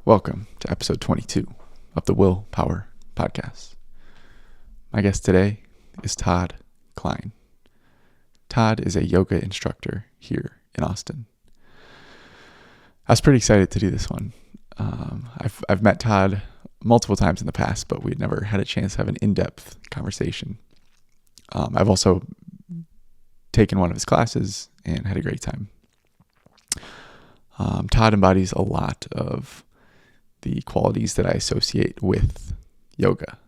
Welcome to episode 22 of the Willpower podcast. My guest today is Todd Cline. Todd is a yoga instructor here in Austin. I was pretty excited to do this one. I've met Todd multiple times in the past, but we'd never had a chance to have an in-depth conversation. I've also taken one of his classes and had a great time. Todd embodies a lot of the qualities that I associate with yoga.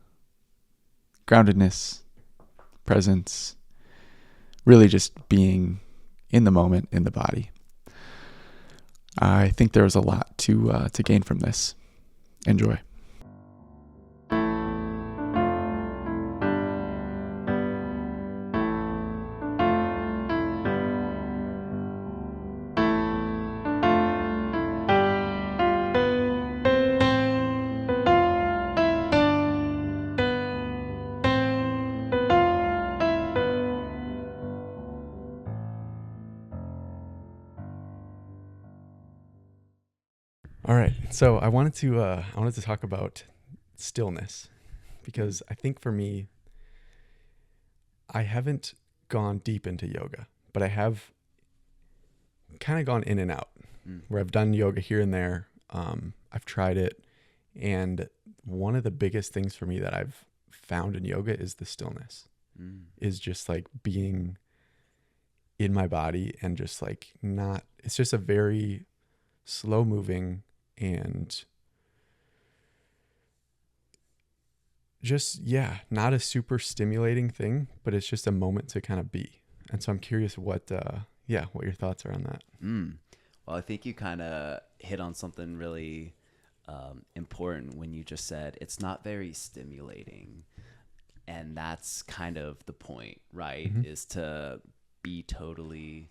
Groundedness, presence, really just being in the moment, in the body. I think there was a lot to gain from this. Enjoy. All right, so I wanted to talk about stillness, because I think for me, I haven't gone deep into yoga, but I have kind of gone in and out, where I've done yoga here and there. I've tried it, and one of the biggest things for me that I've found in yoga is the stillness, is just like being in my body and just like not. It's just a very slow moving and just, not a super stimulating thing, but it's just a moment to kind of be. And so I'm curious what your thoughts are on that. Well, I think you kind of hit on something really important when you just said it's not very stimulating. And that's kind of the point, right? Mm-hmm. Is to be totally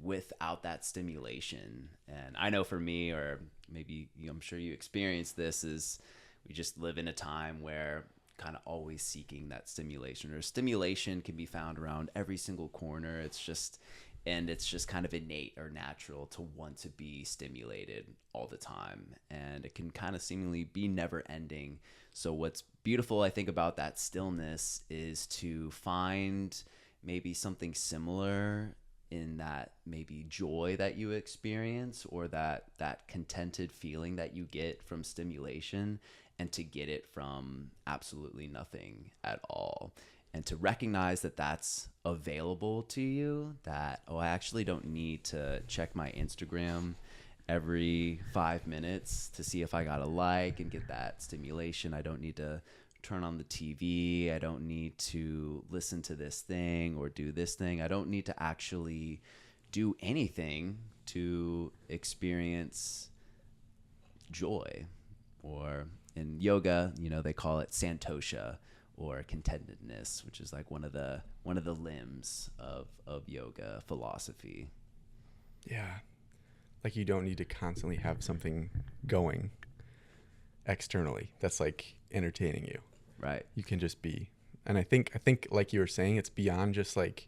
without that stimulation. And I know for me, or maybe I'm sure you experienced this, is we just live in a time where kind of always seeking that stimulation, or stimulation can be found around every single corner. It's just kind of innate or natural to want to be stimulated all the time, and it can kind of seemingly be never ending. So what's beautiful, I think, about that stillness is to find maybe something similar in that maybe joy that you experience, or that contented feeling that you get from stimulation, and to get it from absolutely nothing at all, and to recognize that that's available to you, that, I actually don't need to check my Instagram every 5 minutes to see if I got a like and get that stimulation. I don't need to turn on the TV. I don't need to listen to this thing or do this thing. I don't need to actually do anything to experience joy. Or in yoga, they call it santosha, or contentedness, which is like one of the limbs of yoga philosophy. Yeah. Like you don't need to constantly have something going externally that's like entertaining you. Right. You can just be. And I think like you were saying, it's beyond just like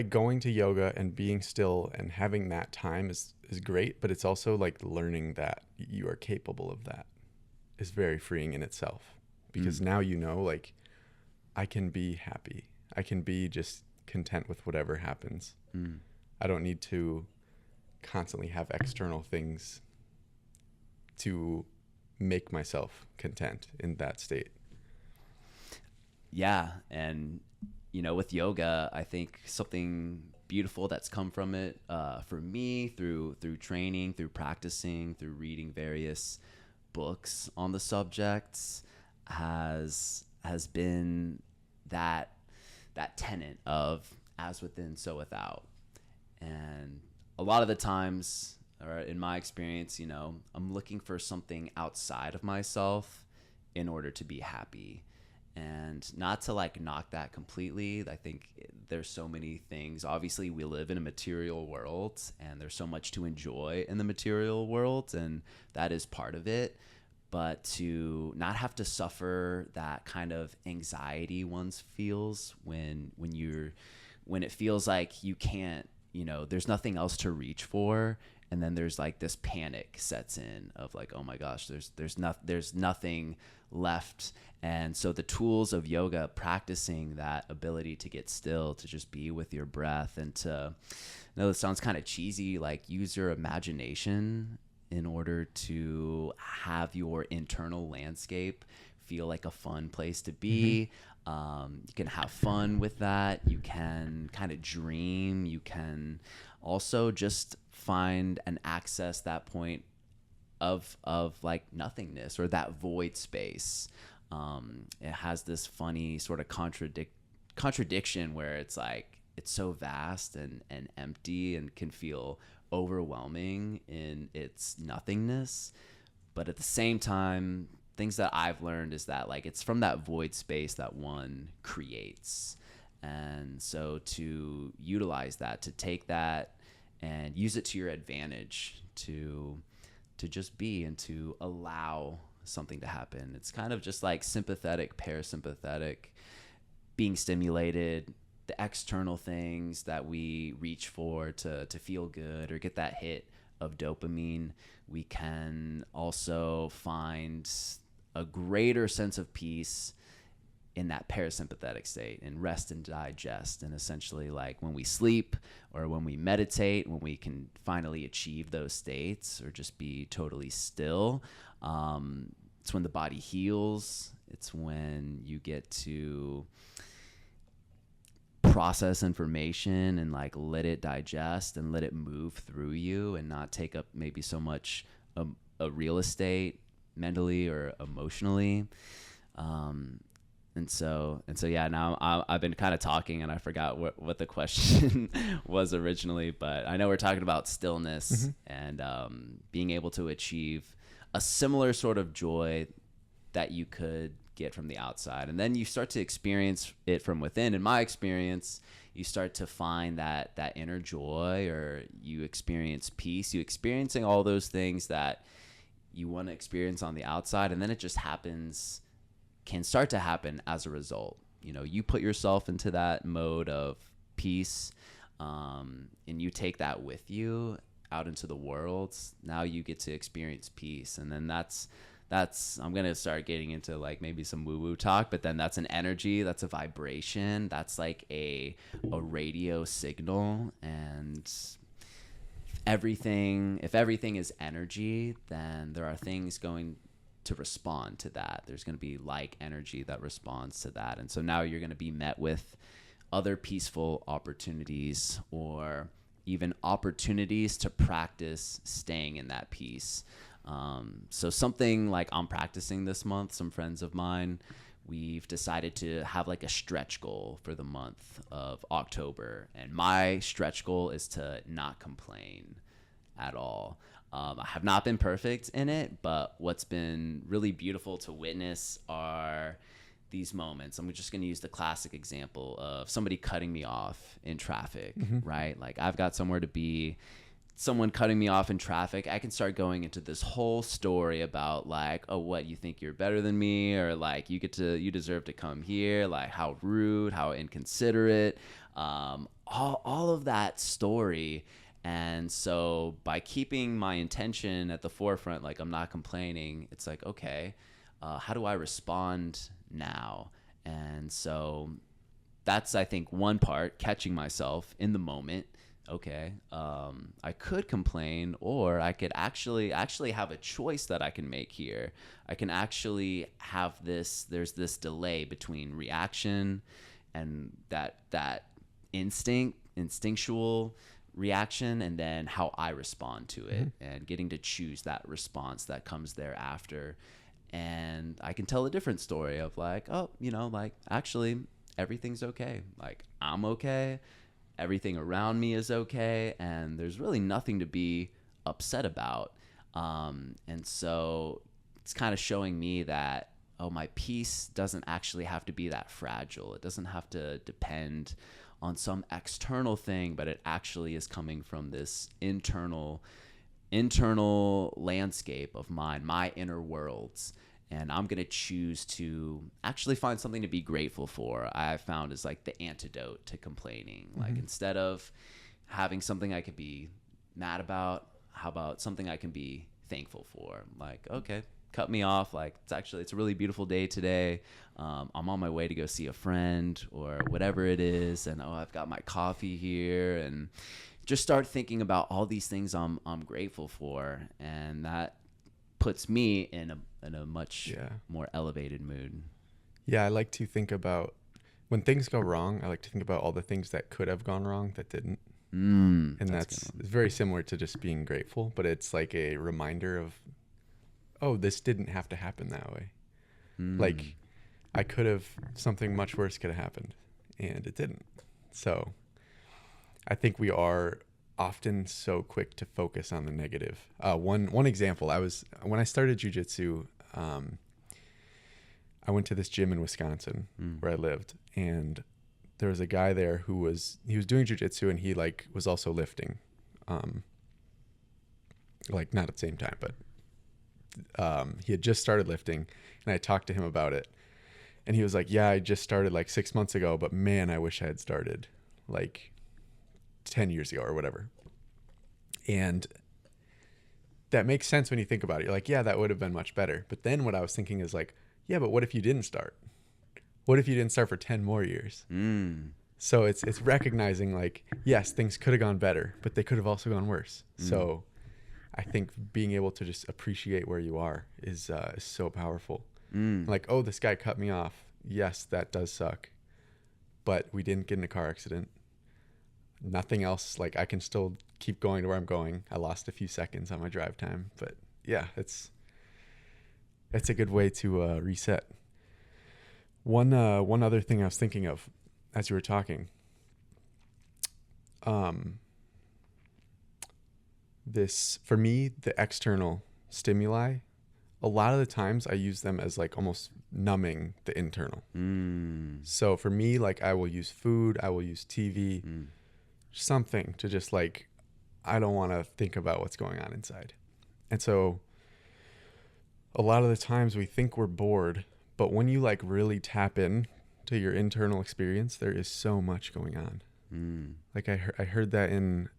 going to yoga and being still and having that time is great, but it's also like learning that you are capable of that is very freeing in itself, because now like I can be happy. I can be just content with whatever happens. I don't need to constantly have external things to make myself content in that state. Yeah. And, with yoga, I think something beautiful that's come from it, for me, through training, through practicing, through reading various books on the subjects, has been that tenet of as within, so without. And a lot of the times, or in my experience, I'm looking for something outside of myself in order to be happy. And not to like knock that completely. I think there's so many things. Obviously, we live in a material world, and there's so much to enjoy in the material world, and that is part of it. But to not have to suffer that kind of anxiety one feels when it feels like you can't, there's nothing else to reach for, and then there's like this panic sets in of like, oh my gosh, there's nothing left. And so the tools of yoga, practicing that ability to get still, to just be with your breath, and to, I know it sounds kind of cheesy, like use your imagination in order to have your internal landscape feel like a fun place to be. You can have fun with that. You can kind of dream. You can also just find and access that point of like nothingness, or that void space. It has this funny sort of contradiction where it's like it's so vast and empty and can feel overwhelming in its nothingness, but at the same time, things that I've learned is that like it's from that void space that one creates. And so to utilize that, to take that and use it to your advantage, to just be and to allow something to happen. It's kind of just like sympathetic, parasympathetic, being stimulated, the external things that we reach for to feel good or get that hit of dopamine. We can also find a greater sense of peace in that parasympathetic state, and rest and digest. And essentially, like when we sleep or when we meditate, when we can finally achieve those states or just be totally still, it's when the body heals. It's when you get to process information and like let it digest and let it move through you, and not take up maybe so much a real estate mentally or emotionally. And so yeah, now I've been kind of talking and I forgot what the question was originally, but I know we're talking about stillness and being able to achieve a similar sort of joy that you could get from the outside. And then you start to experience it from within. In my experience, you start to find that inner joy, or you experience peace, you experiencing all those things that you want to experience on the outside. And then it just can start to happen as a result. You know, you put yourself into that mode of peace, and you take that with you out into the world. Now you get to experience peace. And then that's I'm going to start getting into like maybe some woo-woo talk, but then that's an energy, that's a vibration, that's like a radio signal. And if everything is energy, then there are things going to respond to that. There's going to be like energy that responds to that. And so now you're going to be met with other peaceful opportunities, or even opportunities to practice staying in that peace. So something like I'm practicing this month, some friends of mine, we've decided to have like a stretch goal for the month of October. And my stretch goal is to not complain at all. I have not been perfect in it, but what's been really beautiful to witness are these moments. I'm just going to use the classic example of somebody cutting me off in traffic, right? Like I've got somewhere to be, someone cutting me off in traffic. I can start going into this whole story about like, oh, what, you think you're better than me? Or like, you deserve to come here. Like how rude, how inconsiderate, all of that story. And so by keeping my intention at the forefront, like I'm not complaining, it's like, okay, how do I respond now? And so that's, I think, one part, catching myself in the moment. Okay, I could complain, or I could actually have a choice that I can make here. I can actually have there's this delay between reaction and that instinctual reaction, and then how I respond to it, and getting to choose that response that comes thereafter. And I can tell a different story of like, oh, like actually everything's okay. Like I'm okay. Everything around me is okay. And there's really nothing to be upset about. And so it's kind of showing me that, oh, my peace doesn't actually have to be that fragile. It doesn't have to depend on some external thing, but it actually is coming from this internal landscape of mine, my inner worlds. And I'm going to choose to actually find something to be grateful for. I've found is like the antidote to complaining. Like instead of having something I could be mad about, how about something I can be thankful for? Like, okay, cut me off. Like, it's a really beautiful day today. I'm on my way to go see a friend or whatever it is. And, I've got my coffee here, and just start thinking about all these things I'm grateful for. And that puts me in a much more elevated mood. Yeah, I like to think about when things go wrong. I like to think about all the things that could have gone wrong that didn't. And that's very similar to just being grateful, but it's like a reminder of, oh, this didn't have to happen that way. Like, I could have, something much worse could have happened, and it didn't. So I think we are often so quick to focus on the negative. One example, when I started jujitsu, I went to this gym in Wisconsin where I lived, and there was a guy there he was doing jujitsu, and he like was also lifting, like not at the same time, but he had just started lifting, and I talked to him about it, and he was like, yeah, I just started like 6 months ago, but man, I wish I had started like 10 years ago or whatever. And that makes sense when you think about it. You're like, yeah, that would have been much better. But then what I was thinking is like, yeah, but what if you didn't start? What if you didn't start for 10 more years? So it's recognizing like, yes, things could have gone better, but they could have also gone worse. So I think being able to just appreciate where you are is so powerful. Like, oh, this guy cut me off. Yes, that does suck. But we didn't get in a car accident. Nothing else. Like, I can still keep going to where I'm going. I lost a few seconds on my drive time. But yeah, it's a good way to reset. One other thing I was thinking of as you were talking, this, for me, the external stimuli, a lot of the times I use them as like almost numbing the internal. So for me, like, I will use food, I will use TV, something to just like, I don't want to think about what's going on inside. And so a lot of the times we think we're bored, but when you like really tap in to your internal experience, there is so much going on. Like I heard that in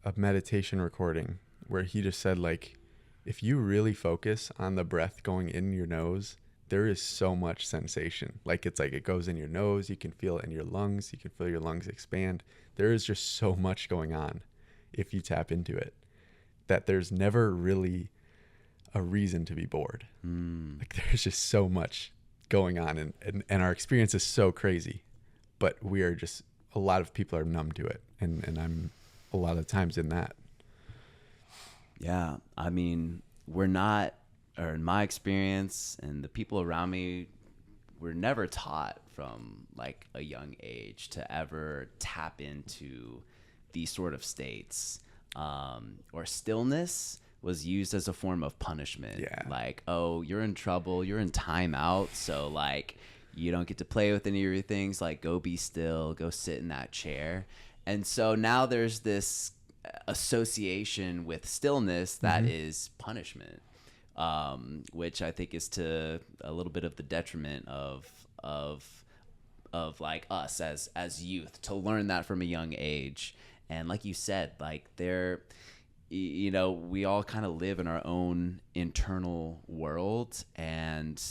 a meditation recording where he just said, like, if you really focus on the breath going in your nose, there is so much sensation. Like, it's like it goes in your nose, you can feel it in your lungs, you can feel your lungs expand. There is just so much going on if you tap into it, that there's never really a reason to be bored. Like, there's just so much going on, and our experience is so crazy, but we are just, a lot of people are numb to it, and I'm a lot of times in that. Yeah, I mean, we're not, or in my experience and the people around me, we're never taught from like a young age to ever tap into these sort of states. Or stillness was used as a form of punishment. Yeah. Like, oh, you're in trouble, you're in timeout, so like you don't get to play with any of your things, like go be still, go sit in that chair. And so now there's this association with stillness that is punishment, which I think is to a little bit of the detriment of like us as youth, to learn that from a young age. And like you said, like we all kind of live in our own internal world, and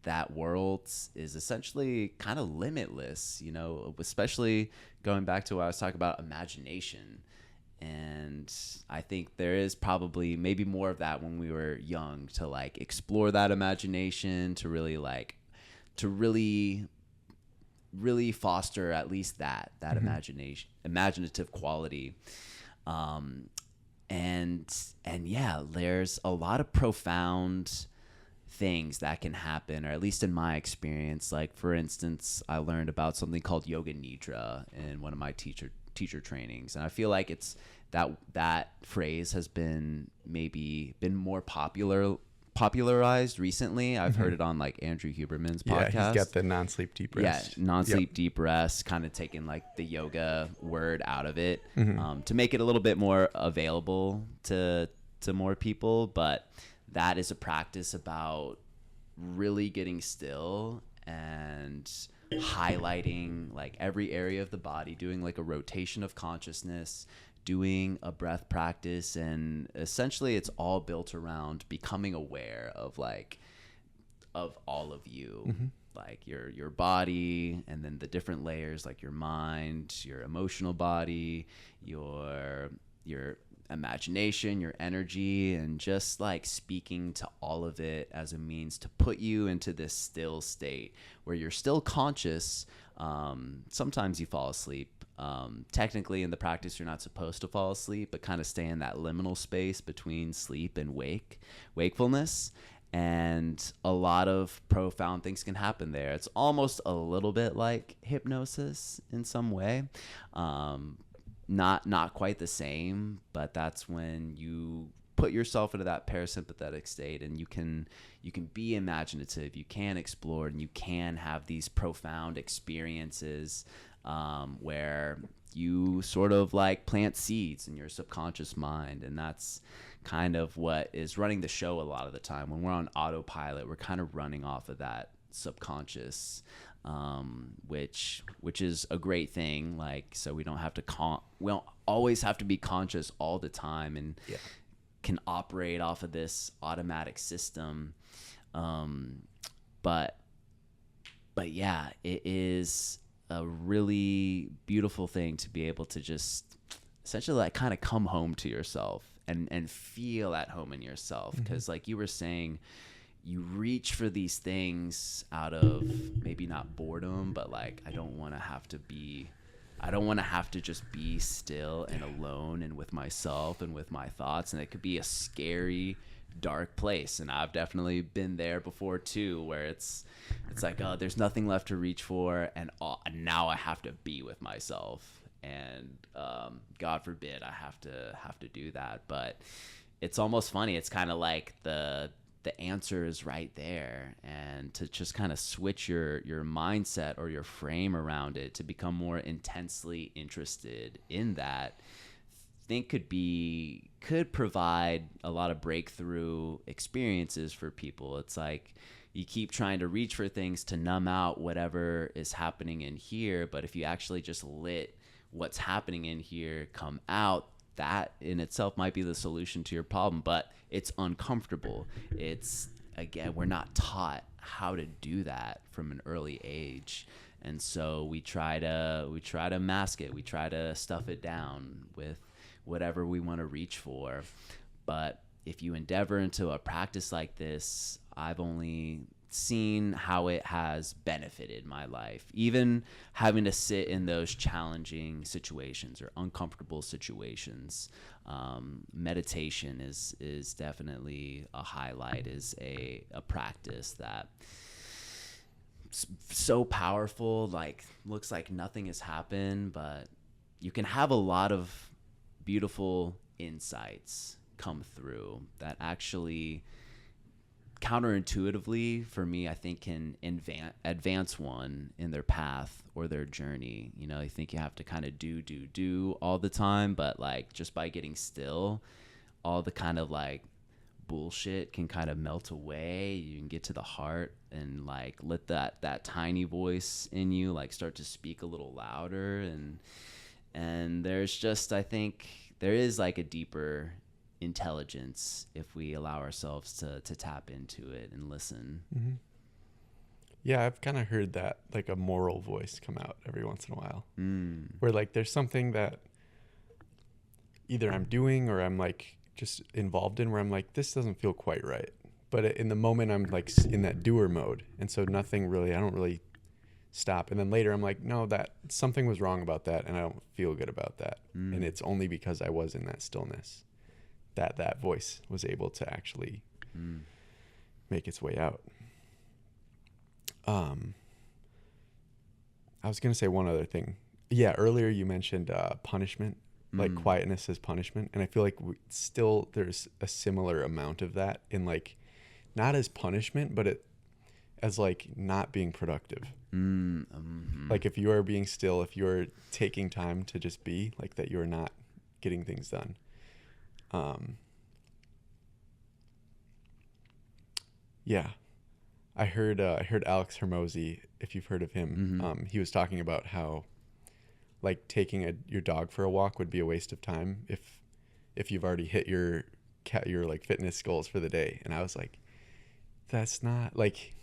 that world is essentially kind of limitless, especially going back to what I was talking about, imagination. And I think there is probably maybe more of that when we were young, to like explore that imagination, to really foster at least that imaginative quality. And yeah, there's a lot of profound things that can happen, or at least in my experience. Like, for instance, I learned about something called yoga nidra in one of my teacher trainings, and I feel like it's that phrase has been more popularized recently. I've heard it on like Andrew Huberman's podcast. Yeah, he's got the non-sleep deep rest. Yeah, non-sleep deep rest, kind of taking like the yoga word out of it, to make it a little bit more available to more people. But that is a practice about really getting still and highlighting like every area of the body, doing like a rotation of consciousness, doing a breath practice, and essentially it's all built around becoming aware of all of you, Mm-hmm. like your body, and then the different layers, like your mind, your emotional body, your imagination, your energy, and just like speaking to all of it as a means to put you into this still state where you're still conscious. Sometimes you fall asleep. Technically in the practice, you're not supposed to fall asleep, but kind of stay in that liminal space between sleep and wakefulness. And a lot of profound things can happen there. It's almost a little bit like hypnosis in some way. Not quite the same, but that's when you put yourself into that parasympathetic state, and you can be imaginative, you can explore, and you can have these profound experiences where you sort of like plant seeds in your subconscious mind. And that's kind of what is running the show a lot of the time. When we're on autopilot, we're kind of running off of that subconscious, which is a great thing. Like, so we don't have to we don't always have to be conscious all the time, and can operate off of this automatic system. But yeah, it is a really beautiful thing to be able to just essentially like kind of come home to yourself and feel at home in yourself. Because like you were saying, you reach for these things out of maybe not boredom, but like, I don't want to have to just be still and alone and with myself and with my thoughts. And it could be a scary, dark place. And I've definitely been there before too, where it's like, oh, there's nothing left to reach for. And now I have to be with myself. And God forbid I have to do that. But it's almost funny. It's kind of like the answer is right there, and to just kind of switch your mindset or your frame around it to become more intensely interested in that, I think could provide a lot of breakthrough experiences for people. It's like you keep trying to reach for things to numb out whatever is happening in here, but if you actually just let what's happening in here come out, that in itself might be the solution to your problem. But it's uncomfortable. Again, we're not taught how to do that from an early age, and so we try to mask it. We try to stuff it down with whatever we want to reach for. But if you endeavor into a practice like this, I've only seen how it has benefited my life. Even having to sit in those challenging situations or uncomfortable situations, meditation is definitely a highlight, is a practice that so powerful. Like, looks like nothing has happened, but you can have a lot of beautiful insights come through that actually counterintuitively, for me, I think can advance one in their path or their journey. You know, I think you have to kind of do all the time, but like just by getting still, all the kind of like bullshit can kind of melt away. You can get to the heart and like let that tiny voice in you like start to speak a little louder. And there's just, I think there is like a deeper intelligence if we allow ourselves to tap into it and listen. Mm-hmm. Yeah, I've kind of heard that, like a moral voice come out every once in a while, where like there's something that either I'm doing or I'm like just involved in where I'm like, this doesn't feel quite right. But in the moment I'm like in that doer mode. And so I don't really stop. And then later I'm like, no, that something was wrong about that. And I don't feel good about that. And it's only because I was in that stillness that voice was able to actually make its way out. I was going to say one other thing. Yeah, earlier you mentioned punishment, like quietness as punishment. And I feel like still there's a similar amount of that in like, not as punishment, but as like not being productive. Like if you are being still, if you're taking time to just be, like that you're not getting things done. Yeah, I heard Alex Hermosi, if you've heard of him. He was talking about how like taking your dog for a walk would be a waste of time if you've already hit your like fitness goals for the day. And I was like, that's not like,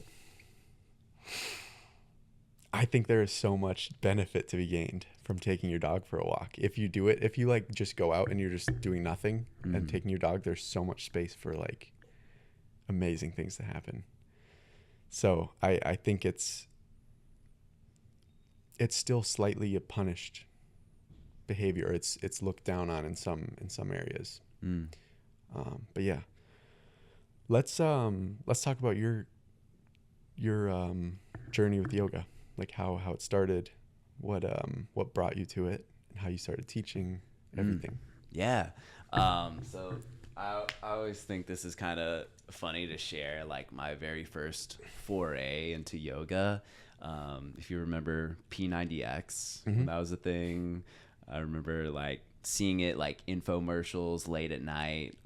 I think there is so much benefit to be gained from taking your dog for a walk. If you do it, if you like just go out and you're just doing nothing and taking your dog, there's so much space for like amazing things to happen. So I think it's still slightly a punished behavior. It's looked down on in some areas. But yeah, let's talk about your journey with yoga, like how it started, what brought you to it, and how you started teaching everything. Yeah. So I always think this is kind of funny to share, like my very first foray into yoga. If you remember P90X, when that was a thing, I remember like seeing it like infomercials late at night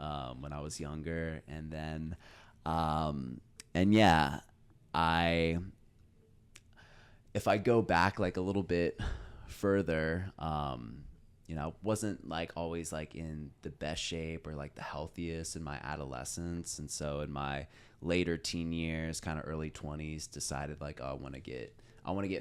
when I was younger. And then, and yeah, if I go back like a little bit further, wasn't like always like in the best shape or like the healthiest in my adolescence. And so in my later teen years, kind of early 20s, decided like, oh, I want to get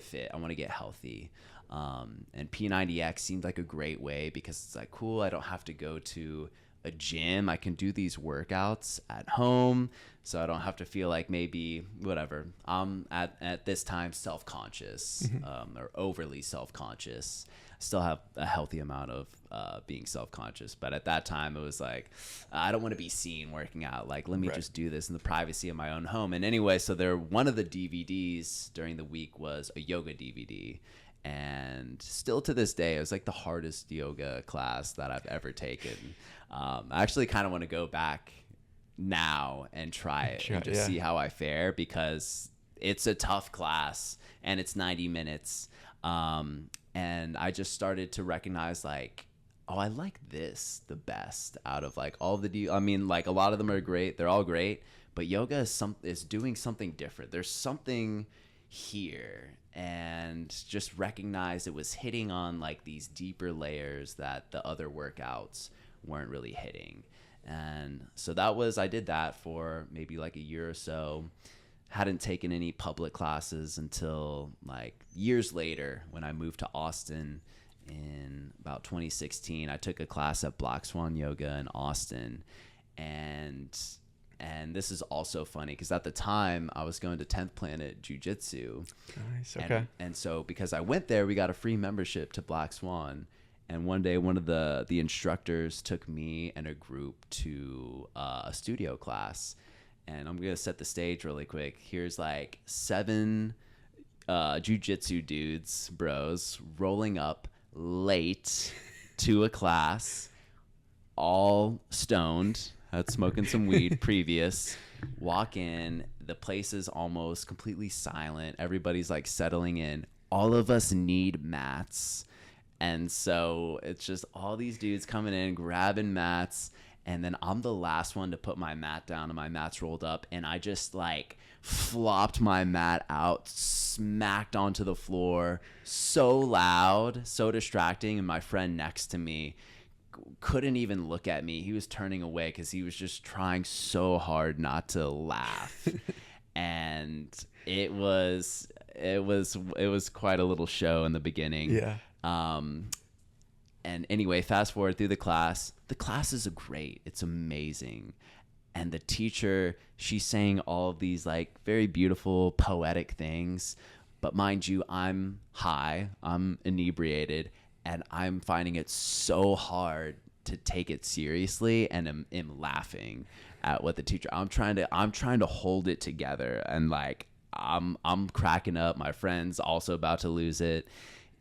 fit. I want to get healthy. And P90X seemed like a great way because it's like, cool, I don't have to go to a gym. I can do these workouts at home, so I don't have to feel like maybe whatever. I'm at this time self-conscious, or overly self-conscious. Still have a healthy amount of being self-conscious, but at that time it was like, I don't want to be seen working out. Like, let me just do this in the privacy of my own home. And anyway, so one of the DVDs during the week was a yoga DVD. And still to this day, it was like the hardest yoga class that I've ever taken. I actually kind of want to go back now and try it and just see how I fare, because it's a tough class and it's 90 minutes. And I just started to recognize like, oh, I like this the best out of like all the, I mean, like a lot of them are great. They're all great, but yoga is doing something different. There's something here, and just recognize it was hitting on like these deeper layers that the other workouts weren't really hitting. And so I did that for maybe like a year or so. Hadn't taken any public classes until like years later when I moved to Austin in about 2016. I took a class at Black Swan Yoga in Austin, and this is also funny because at the time I was going to 10th Planet Jiu-Jitsu. Nice. Okay. And so because I went there, we got a free membership to Black Swan. And one day, one of the instructors took me and a group to a studio class. And I'm going to set the stage really quick. Here's like 7 jiu-jitsu dudes, bros, rolling up late to a class, all stoned, had smoking some weed previous, walk in, the place is almost completely silent. Everybody's like settling in. All of us need mats. And so it's just all these dudes coming in, grabbing mats. And then I'm the last one to put my mat down, and my mat's rolled up. And I just like flopped my mat out, smacked onto the floor, so loud, so distracting. And my friend next to me couldn't even look at me. He was turning away because he was just trying so hard not to laugh. And it was quite a little show in the beginning. Yeah. And anyway, fast forward through the class. The classes are great. It's amazing. And the teacher, she's saying all of these like very beautiful poetic things. But mind you, I'm high, I'm inebriated, and I'm finding it so hard to take it seriously, and am laughing at what the teacher. I'm trying to hold it together, and like I'm cracking up. My friend's also about to lose it.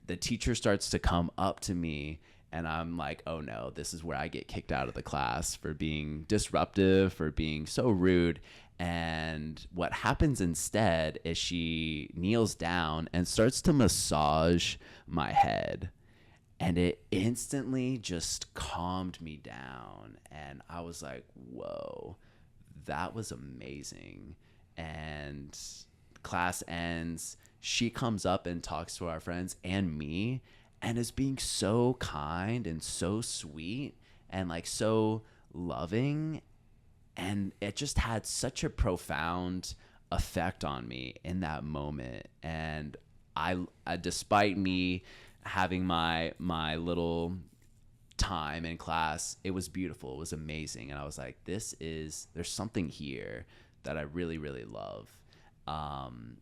The teacher starts to come up to me, and I'm like, oh no, this is where I get kicked out of the class for being disruptive, for being so rude. And what happens instead is she kneels down and starts to massage my head. And it instantly just calmed me down. And I was like, whoa, that was amazing. And class ends. She comes up and talks to our friends and me. and is being so kind and so sweet and like so loving. And it just had such a profound effect on me in that moment. And I despite me having my little time in class, it was beautiful. It was amazing. And I was like, there's something here that I really, really love. Um,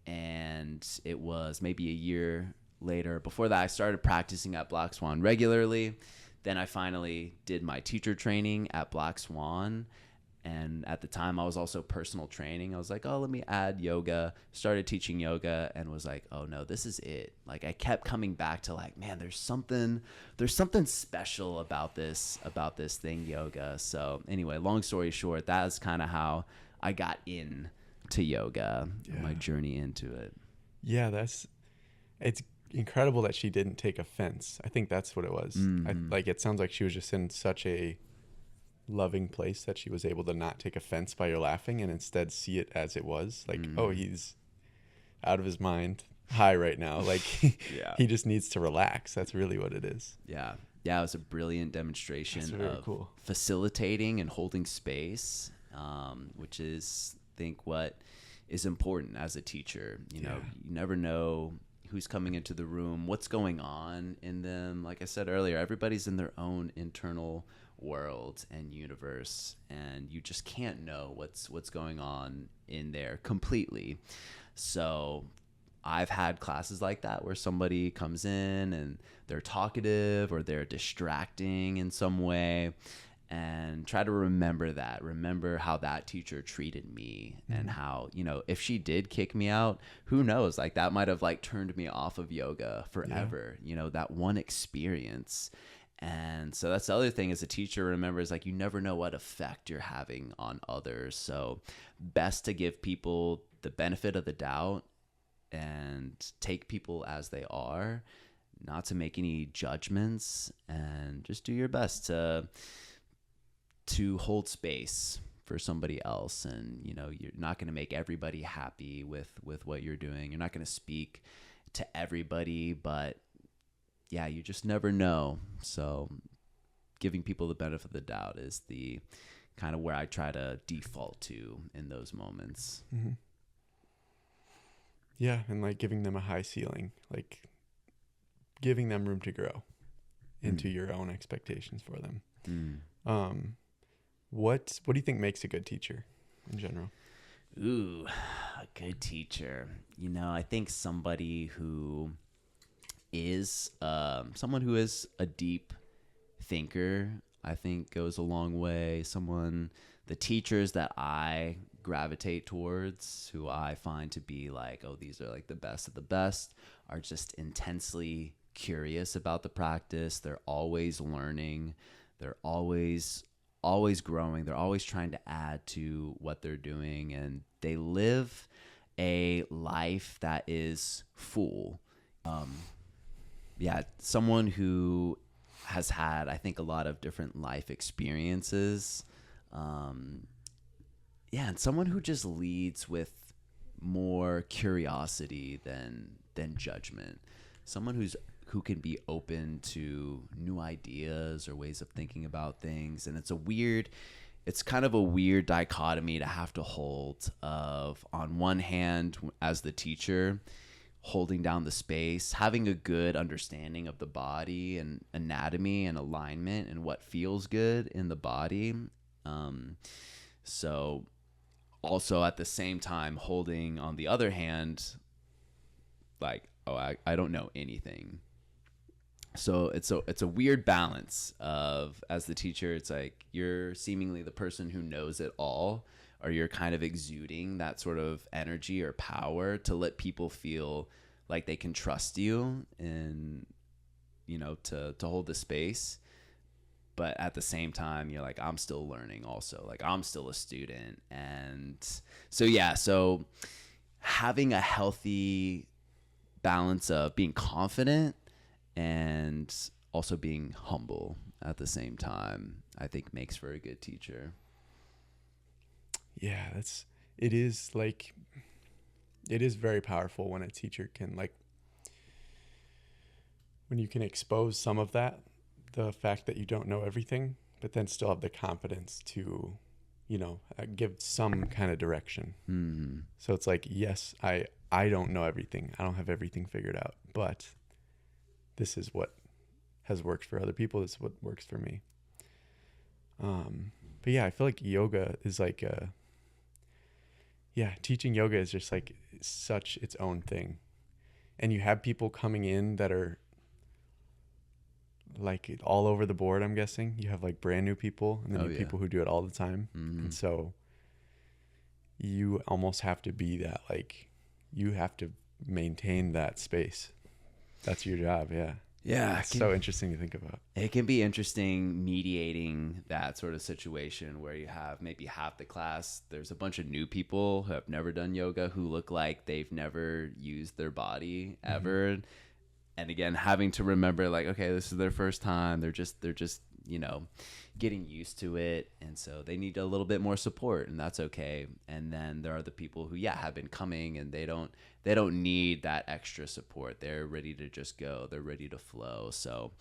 and it was maybe a year later. Before that, I started practicing at Black Swan regularly. Then I finally did my teacher training at Black Swan. And at the time, I was also personal training. I was like, oh, let me add yoga. Started teaching yoga and was like, oh no, this is it. Like I kept coming back to like, man, there's something special about this thing, yoga. So anyway, long story short, that's kind of how I got in to yoga, my journey into it. Yeah, it's incredible that she didn't take offense. I think that's what it was. Like it sounds like she was just in such a loving place that she was able to not take offense by your laughing and instead see it as it was. Like, oh, he's out of his mind, high right now. Like he just needs to relax. That's really what it is. Yeah. Yeah, it was a brilliant demonstration of cool. facilitating and holding space, which is, I think, what is important as a teacher. You know, you never know who's coming into the room, what's going on in them. Like I said earlier, everybody's in their own internal world and universe, and you just can't know what's going on in there completely. So I've had classes like that where somebody comes in and they're talkative or they're distracting in some way, and try to remember how that teacher treated me and how, you know, if she did kick me out, who knows, like that might have like turned me off of yoga forever, you know, that one experience. And so that's the other thing as a teacher, remember, is like you never know what effect you're having on others. So best to give people the benefit of the doubt and take people as they are, not to make any judgments, and just do your best to hold space for somebody else. And, you know, you're not going to make everybody happy with what you're doing. You're not going to speak to everybody, but yeah, you just never know. So giving people the benefit of the doubt is the kind of where I try to default to in those moments. Mm-hmm. Yeah, and like giving them a high ceiling, like giving them room to grow into your own expectations for them. What do you think makes a good teacher in general? Ooh, a good teacher. You know, I think somebody who is someone who is a deep thinker, I think goes a long way. The teachers that I gravitate towards, who I find to be like, oh, these are like the best of the best, are just intensely curious about the practice. They're always learning. They're always growing. They're always trying to add to what they're doing, and they live a life that is full. Someone who has had, I think, a lot of different life experiences. And someone who just leads with more curiosity than judgment. Someone who can be open to new ideas or ways of thinking about things. And it's kind of a weird dichotomy to have to hold of, on one hand, as the teacher, holding down the space, having a good understanding of the body and anatomy and alignment and what feels good in the body. So also at the same time holding, on the other hand, like, oh, I don't know anything. So it's a weird balance of, as the teacher, it's like you're seemingly the person who knows it all, or you're kind of exuding that sort of energy or power to let people feel like they can trust you and, you know, to hold the space. But at the same time, you're like, I'm still learning also. Like, I'm still a student. And so having a healthy balance of being confident and also being humble at the same time, I think makes for a good teacher. Yeah, it is very powerful when a teacher can, like, when you can expose some of that, the fact that you don't know everything, but then still have the confidence to, give some kind of direction. Mm-hmm. So it's like, yes, I don't know everything. I don't have everything figured out, but this is what has worked for other people. This is what works for me. But yeah, I feel like yoga is like teaching yoga is just like such its own thing. And you have people coming in that are like all over the board, I'm guessing. You have like brand new people, and then you have people who do it all the time. Mm-hmm. And so you almost have to be that, like, you have to maintain that space. That's your job. Yeah. Yeah. It's so interesting to think about. It can be interesting mediating that sort of situation where you have maybe half the class, there's a bunch of new people who have never done yoga who look like they've never used their body ever. Mm-hmm. And again, having to remember, like, okay, this is their first time. They're just, getting used to it. And so they need a little bit more support, and that's okay. And then there are the people who, have been coming, and they don't need that extra support. They're ready to just go. They're ready to flow. So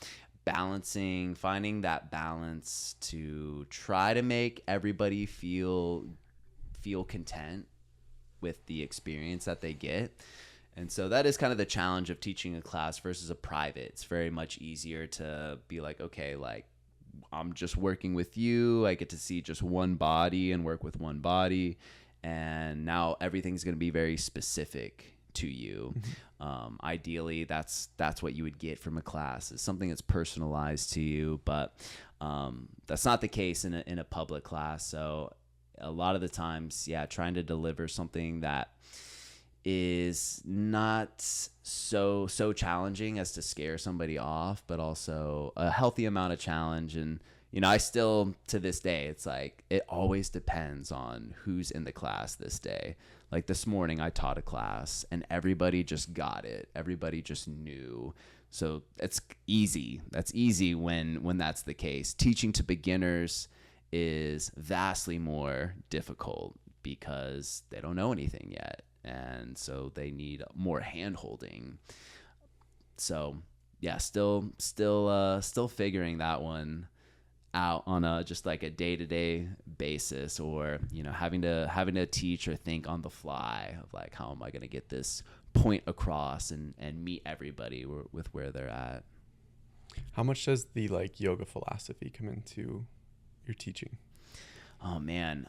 finding that balance to try to make everybody feel content with the experience that they get. And so that is kind of the challenge of teaching a class versus a private. It's very much easier to be like, okay, like, I'm just working with you. I get to see just one body and work with one body. And now everything's going to be very specific to you. Mm-hmm. Ideally, that's what you would get from a class, is something that's personalized to you. But that's not the case in a public class. So a lot of the times, trying to deliver something that is not so challenging as to scare somebody off, but also a healthy amount of challenge. And I still, to this day, it's like it always depends on who's in the class this day. Like this morning I taught a class and everybody just got it, everybody just knew. So it's easy. That's easy when that's the case. Teaching to beginners is vastly more difficult because they don't know anything yet. And so they need more hand holding. So still figuring that one out on just like a day-to-day basis, or having to teach or think on the fly of like, how am I going to get this point across and meet everybody with where they're at. How much does the like yoga philosophy come into your teaching? Oh man,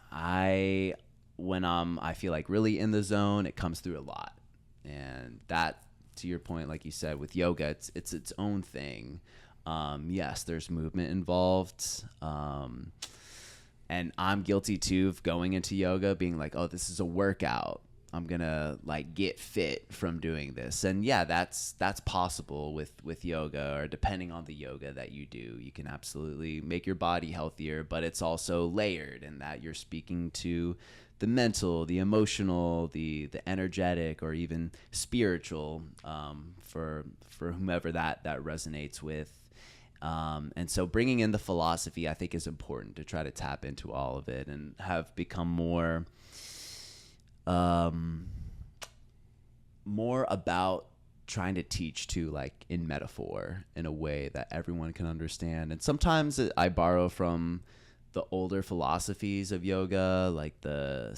when I feel like really in the zone, it comes through a lot. And that, to your point, like you said, with yoga, it's its own thing. Yes, there's movement involved. And I'm guilty too of going into yoga being like, oh, this is a workout. I'm gonna like get fit from doing this. And that's possible with yoga, or depending on the yoga that you do, you can absolutely make your body healthier, but it's also layered in that you're speaking to the mental, the emotional, the energetic, or even spiritual, for whomever that resonates with. And so bringing in the philosophy, I think, is important to try to tap into all of it and have become more about trying to teach to like in metaphor in a way that everyone can understand. And sometimes I borrow from the older philosophies of yoga, like the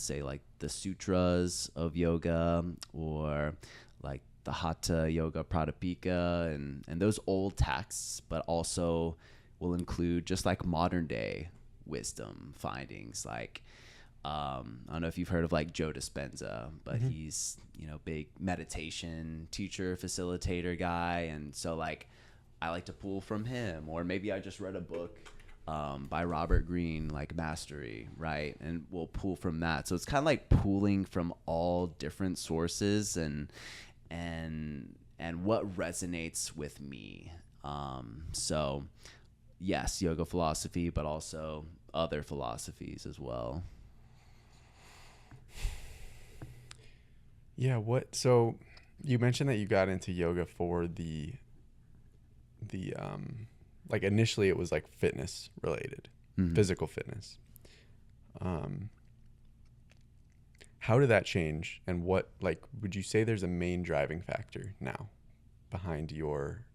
sutras of yoga, or like the Hatha Yoga Pradipika, and those old texts, but also will include just like modern day wisdom findings. Like I don't know if you've heard of like Joe Dispenza, but mm-hmm. he's big meditation teacher, facilitator guy, and so like I like to pull from him. Or maybe I just read a book by Robert Greene, like Mastery, right? And we'll pull from that. So it's kind of like pulling from all different sources and what resonates with me. So yes, yoga philosophy, but also other philosophies as well. Yeah. So you mentioned that you got into yoga for the like initially it was like fitness related, mm-hmm. physical fitness. How did that change, and what, like, would you say there's a main driving factor now behind your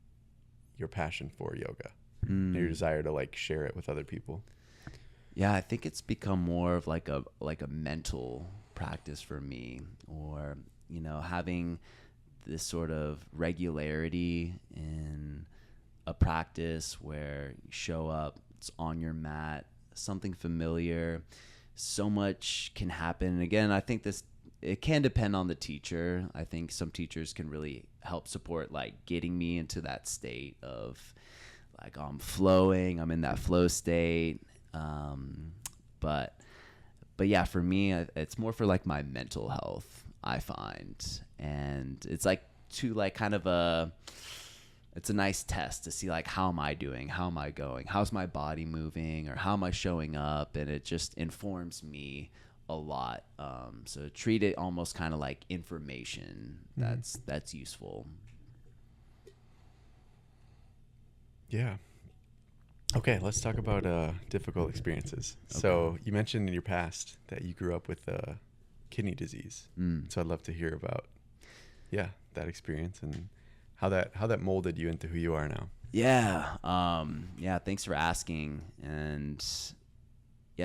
your passion for yoga and your desire to like share it with other people? Yeah, I think it's become more of like a mental practice for me, or having this sort of regularity in a practice where you show up, it's on your mat, something familiar. So much can happen. And again, I think it can depend on the teacher. I think some teachers can really help support like getting me into that state of like, I'm flowing, I'm in that flow state. But yeah, for me, it's more for like my mental health, I find. And it's like to like kind of it's a nice test to see like, how am I doing? How am I going? How's my body moving? Or how am I showing up? And it just informs me a lot. So treat it almost kind of like information that's useful. Yeah. Okay, let's talk about difficult experiences. Okay. So you mentioned in your past that you grew up with kidney disease. So I'd love to hear about, that experience and how that molded you into who you are now. Yeah. Thanks for asking. And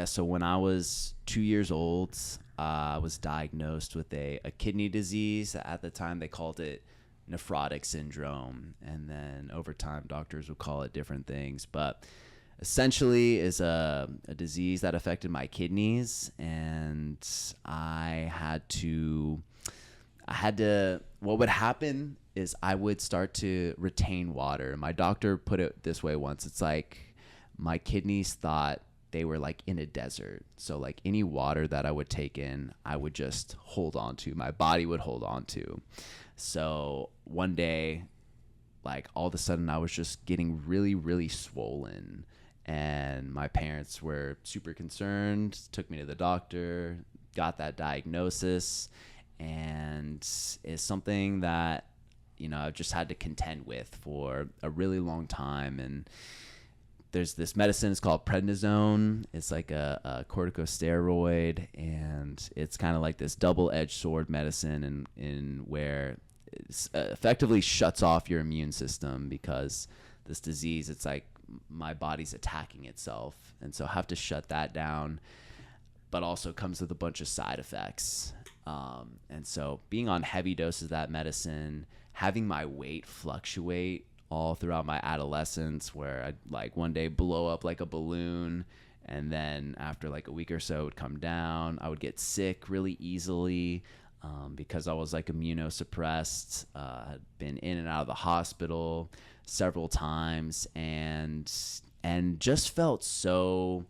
so when I was 2 years old, I was diagnosed with a kidney disease. At the time, they called it nephrotic syndrome. And then over time, doctors would call it different things. But essentially is a disease that affected my kidneys. And I had to, what would happen is I would start to retain water. My doctor put it this way once. It's like my kidneys thought they were like in a desert. So like any water that I would take in, I would just hold on to. My body would hold on to. So one day, like all of a sudden I was just getting really, really swollen. And my parents were super concerned, took me to the doctor, got that diagnosis. And it's something that, I've just had to contend with for a really long time. And there's this medicine, it's called prednisone. It's like a corticosteroid, and it's kind of like this double-edged sword medicine in where it effectively shuts off your immune system, because this disease, it's like my body's attacking itself. And so I have to shut that down, but also comes with a bunch of side effects. And so being on heavy doses of that medicine, having my weight fluctuate all throughout my adolescence, where I'd like one day blow up like a balloon, and then after like a week or so it would come down. I would get sick really easily because I was like immunosuppressed. Had been in and out of the hospital several times, and just felt so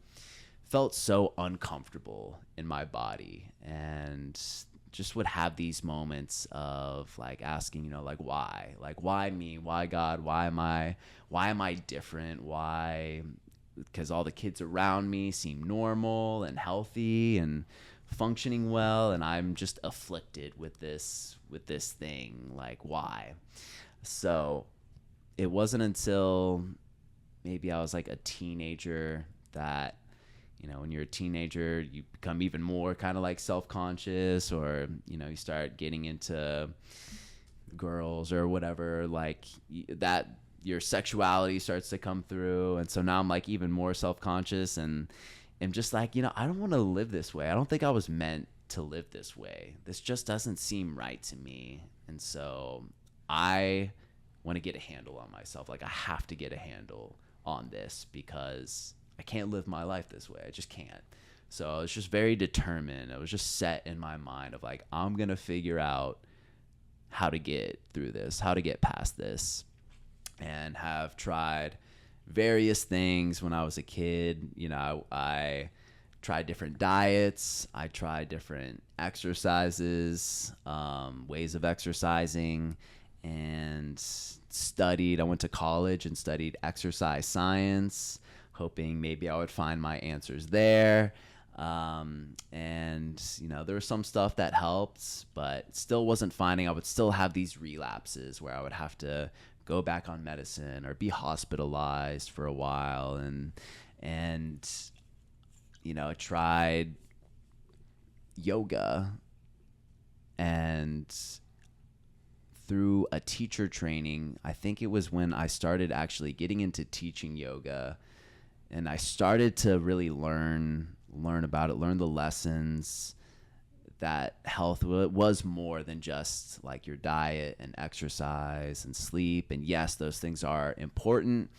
uncomfortable in my body, and just would have these moments of like asking, like why me, why God, why am I different? Why? Because all the kids around me seem normal and healthy and functioning well, and I'm just afflicted with this thing. Like, why? So it wasn't until maybe I was like a teenager that, when you're a teenager, you become even more kind of like self-conscious, or, you start getting into girls or whatever, like that your sexuality starts to come through. And so now I'm like even more self-conscious, and I'm just like, I don't want to live this way. I don't think I was meant to live this way. This just doesn't seem right to me. And so I want to get a handle on myself. Like, I have to get a handle on this, because I can't live my life this way. I just can't. So I was just very determined. I was just set in my mind of like, I'm going to figure out how to get through this, how to get past this, and have tried various things when I was a kid. I tried different diets. I tried different exercises, ways of exercising, and studied. I went to college and studied exercise science, hoping maybe I would find my answers there. And, there was some stuff that helped, but still wasn't finding. I would still have these relapses where I would have to go back on medicine or be hospitalized for a while. And I tried yoga and through a teacher training. I think it was when I started actually getting into teaching yoga, and I started to really learn about it, learn the lessons, that health was more than just like your diet and exercise and sleep. And yes, those things are important,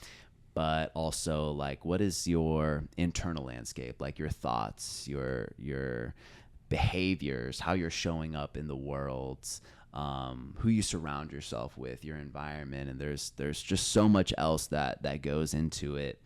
but also like, what is your internal landscape, like your thoughts, your behaviors, how you're showing up in the world, who you surround yourself with, your environment. And there's just so much else that goes into it.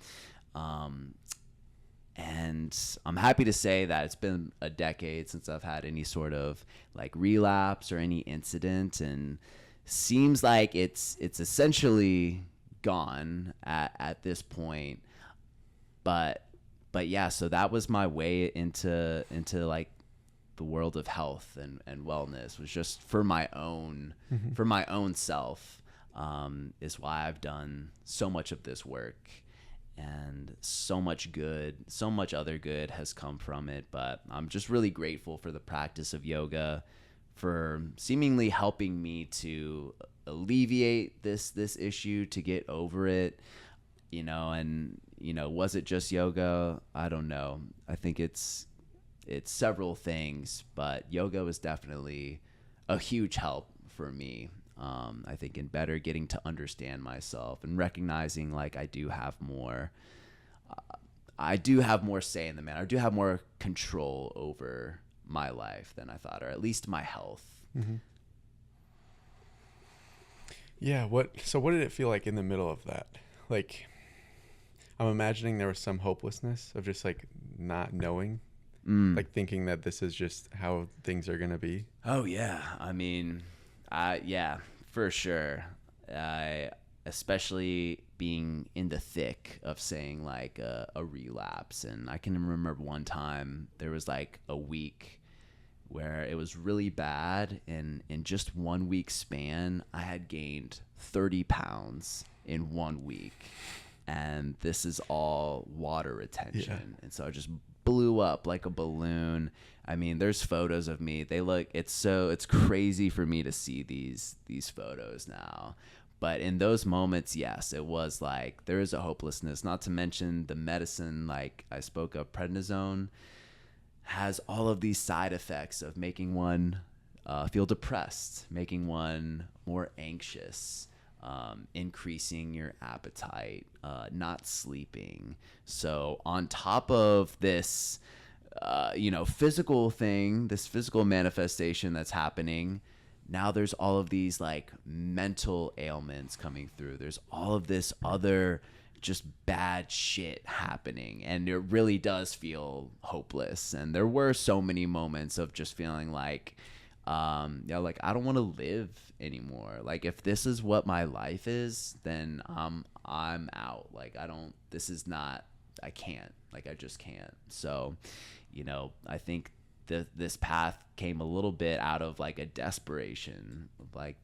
And I'm happy to say that it's been a decade since I've had any sort of like relapse or any incident, and seems like it's essentially gone at this point. But yeah, so that was my way into like the world of health and wellness, was just for my own self, is why I've done so much of this work. And so much other good has come from it. But I'm just really grateful for the practice of yoga, for seemingly helping me to alleviate this issue, to get over it, and, was it just yoga? I don't know. I think it's several things, but yoga was definitely a huge help for me. I think in better getting to understand myself and recognizing like I do have more say in the matter. I do have more control over my life than I thought, or at least my health. Mm-hmm. Yeah. So what did it feel like in the middle of that? Like, I'm imagining there was some hopelessness of just like not knowing, like thinking that this is just how things are going to be. Oh yeah. I mean, yeah, for sure. Especially being in the thick of saying like a relapse. And I can remember one time there was like a week where it was really bad. And in just 1 week span, I had gained 30 pounds in 1 week. And this is all water retention. Yeah. And so I just blew up like a balloon. I mean, there's photos of me. It's crazy for me to see these photos now. But in those moments, yes, it was like there is a hopelessness, not to mention the medicine, like I spoke of, prednisone, has all of these side effects of making one feel depressed, making one more anxious, increasing your appetite, not sleeping. So on top of this, physical thing, this physical manifestation that's happening, now there's all of these like mental ailments coming through. There's all of this other just bad shit happening, and it really does feel hopeless. And there were so many moments of just feeling like, like I don't want to live anymore. Like if this is what my life is, then I'm out. Like I can't. Like I just can't. So, I think this path came a little bit out of like a desperation. Like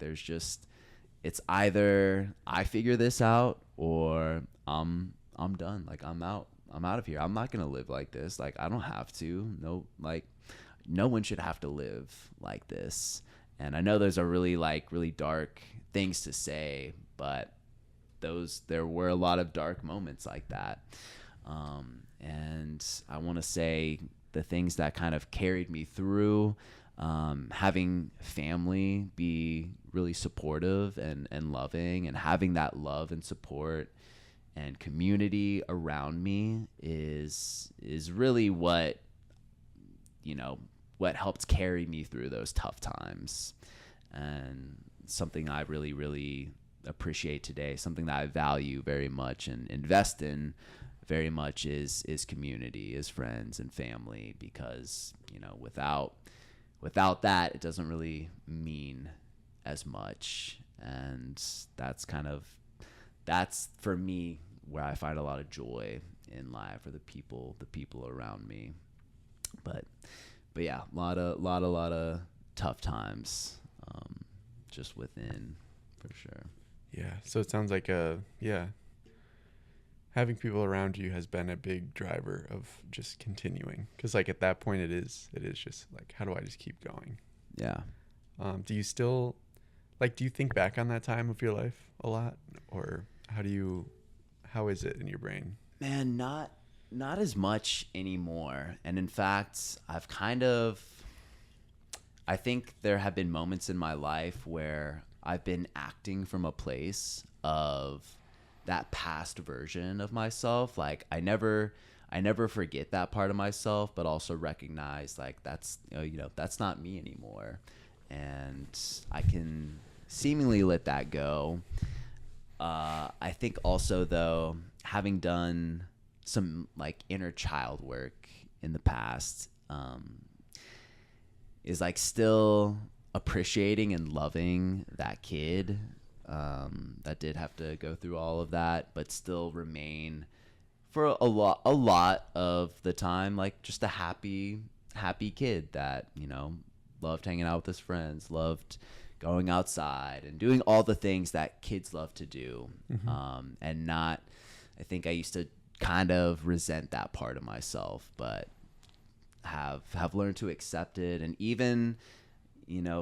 it's either I figure this out or I'm done. Like I'm out of here. I'm not going to live like this. Like I don't have to. No one should have to live like this. And I know those are really dark things to say, but there were a lot of dark moments like that. And I want to say the things that kind of carried me through, having family be really supportive and loving, and having that love and support and community around me is really what helped carry me through those tough times. And something I really, really appreciate today, something that I value very much and invest in very much is community, is friends and family, because without that, it doesn't really mean as much. And that's for me where I find a lot of joy in life, for the people around me. But yeah, a lot of tough times, just within, for sure. Yeah. So it sounds like having people around you has been a big driver of just continuing. Because like at that point, it is just like, how do I just keep going? Yeah. Do you still Like, do you think back on that time of your life a lot, or how is it in your brain? Man, not as much anymore. And in fact, I think there have been moments in my life where I've been acting from a place of that past version of myself. Like I never forget that part of myself, but also recognize like that's that's not me anymore. And I can seemingly let that go. I think also though, having done some like inner child work in the past, is like still appreciating and loving that kid, that did have to go through all of that, but still remain for a lot of the time like just a happy kid that loved hanging out with his friends, loved going outside and doing all the things that kids love to do. Mm-hmm. And not, I think I used to kind of resent that part of myself, but have learned to accept it and even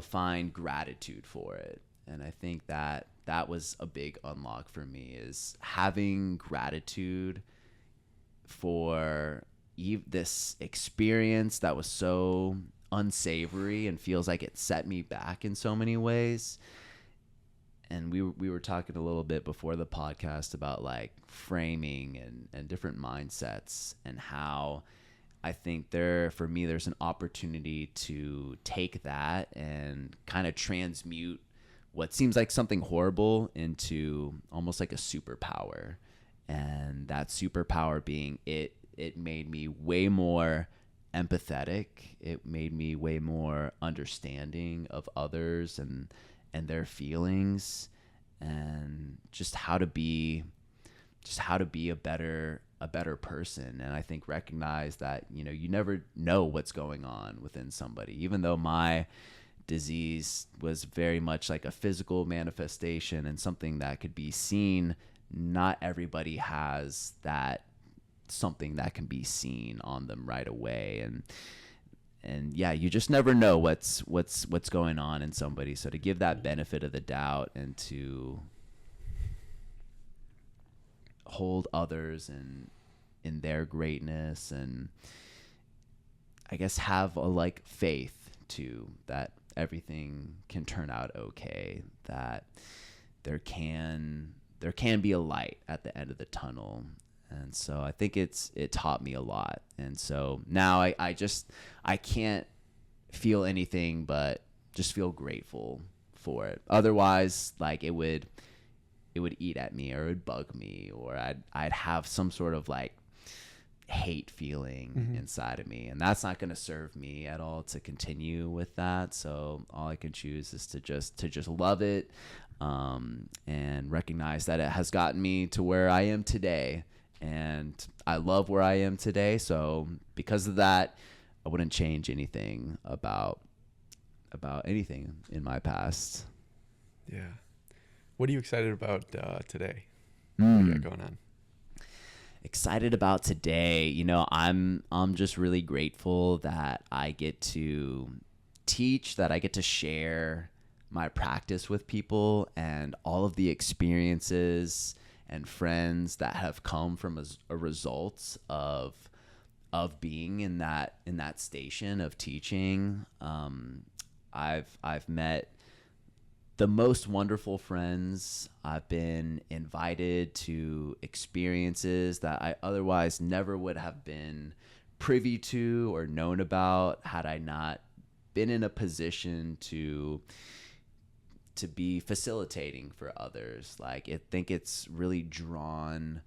find gratitude for it. And I think that was a big unlock for me, is having gratitude for this experience that was so unsavory and feels like it set me back in so many ways. And we were talking a little bit before the podcast about like framing and different mindsets, and how I think for me, there's an opportunity to take that and kind of transmute what seems like something horrible into almost like a superpower. And that superpower being it made me way more empathetic. It made me way more understanding of others and their feelings, and just how to be a better person. And I think recognize that you never know what's going on within somebody. Even though my disease was very much like a physical manifestation and something that could be seen, not everybody has that something that can be seen on them right away. And yeah, you just never know what's going on in somebody. So to give that benefit of the doubt and to hold others in their greatness, and I guess have a like faith too that everything can turn out okay, that there can be a light at the end of the tunnel. And so I think it taught me a lot. And so now I can't feel anything but just feel grateful for it. Otherwise, like it would eat at me, or it would bug me, or I'd have some sort of like hate feeling inside of me, and that's not going to serve me at all to continue with that. So all I can choose is to just love it, and recognize that it has gotten me to where I am today, and I love where I am today. So because of that, I wouldn't change anything about anything in my past. Yeah. What are you excited about today? What do you got going on? Excited about today, I'm just really grateful that I get to teach, that I get to share my practice with people, and all of the experiences and friends that have come from a result of being in that station of teaching. I've met the most wonderful friends. I've been invited to experiences that I otherwise never would have been privy to or known about had I not been in a position to be facilitating for others. Like I think it's really drawn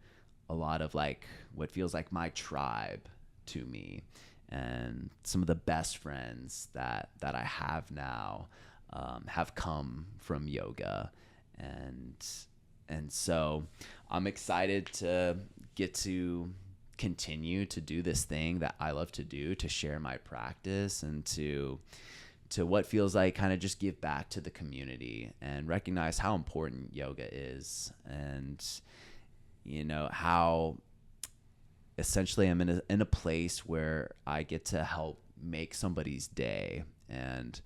a lot of like what feels like my tribe to me, and some of the best friends that I have now have come from yoga. And so I'm excited to get to continue to do this thing that I love to do, to share my practice, and to what feels like kind of just give back to the community, and recognize how important yoga is, and how essentially I'm in a place where I get to help make somebody's day. And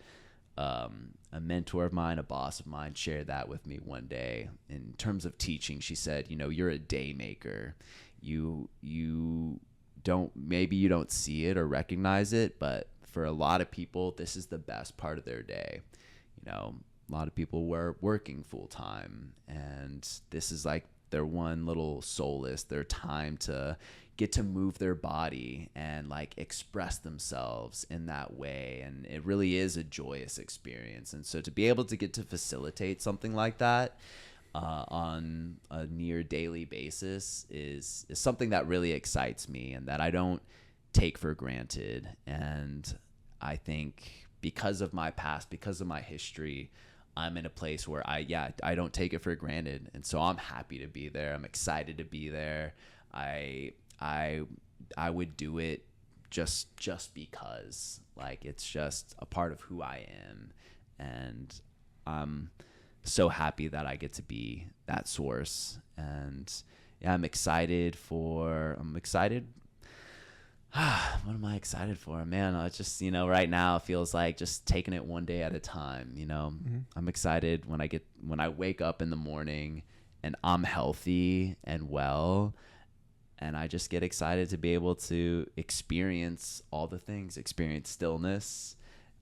a mentor of mine, a boss of mine, shared that with me one day. In terms of teaching, she said, you're a day maker. You maybe you don't see it or recognize it, but for a lot of people, this is the best part of their day. A lot of people were working full time, and this is like their one little solace, their time to get to move their body and like express themselves in that way. And it really is a joyous experience. And so to be able to get to facilitate something like that on a near daily basis is something that really excites me and that I don't take for granted. And I think because of my past, because of my history, I'm in a place where I don't take it for granted. And so I'm happy to be there. I'm excited to be there. I would do it just because, like, it's just a part of who I am. And I'm so happy that I get to be that source. And yeah, I'm excited. What am I excited for, man? It's just, right now it feels like just taking it one day at a time. Mm-hmm. I'm excited when I wake up in the morning and I'm healthy and well, and I just get excited to be able to experience all the things, experience stillness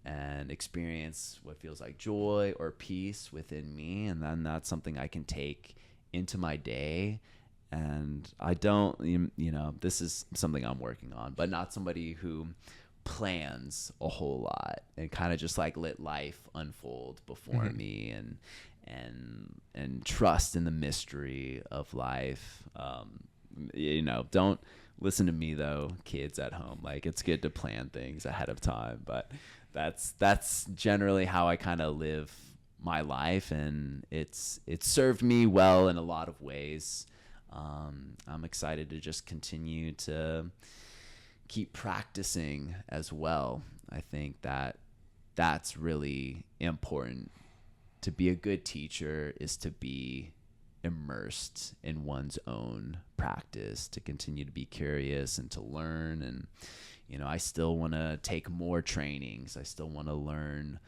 and experience what feels like joy or peace within me. And then that's something I can take into my day. And I don't, this is something I'm working on, but not somebody who plans a whole lot and kind of just like let life unfold before Mm-hmm. me and trust in the mystery of life. Don't listen to me though, kids at home. Like, it's good to plan things ahead of time, but that's generally how I kind of live my life, and it's served me well in a lot of ways. I'm excited to just continue to keep practicing as well. I think that's really important. To be a good teacher is to be immersed in one's own practice, to continue to be curious and to learn. And, I still want to take more trainings. I still want to learn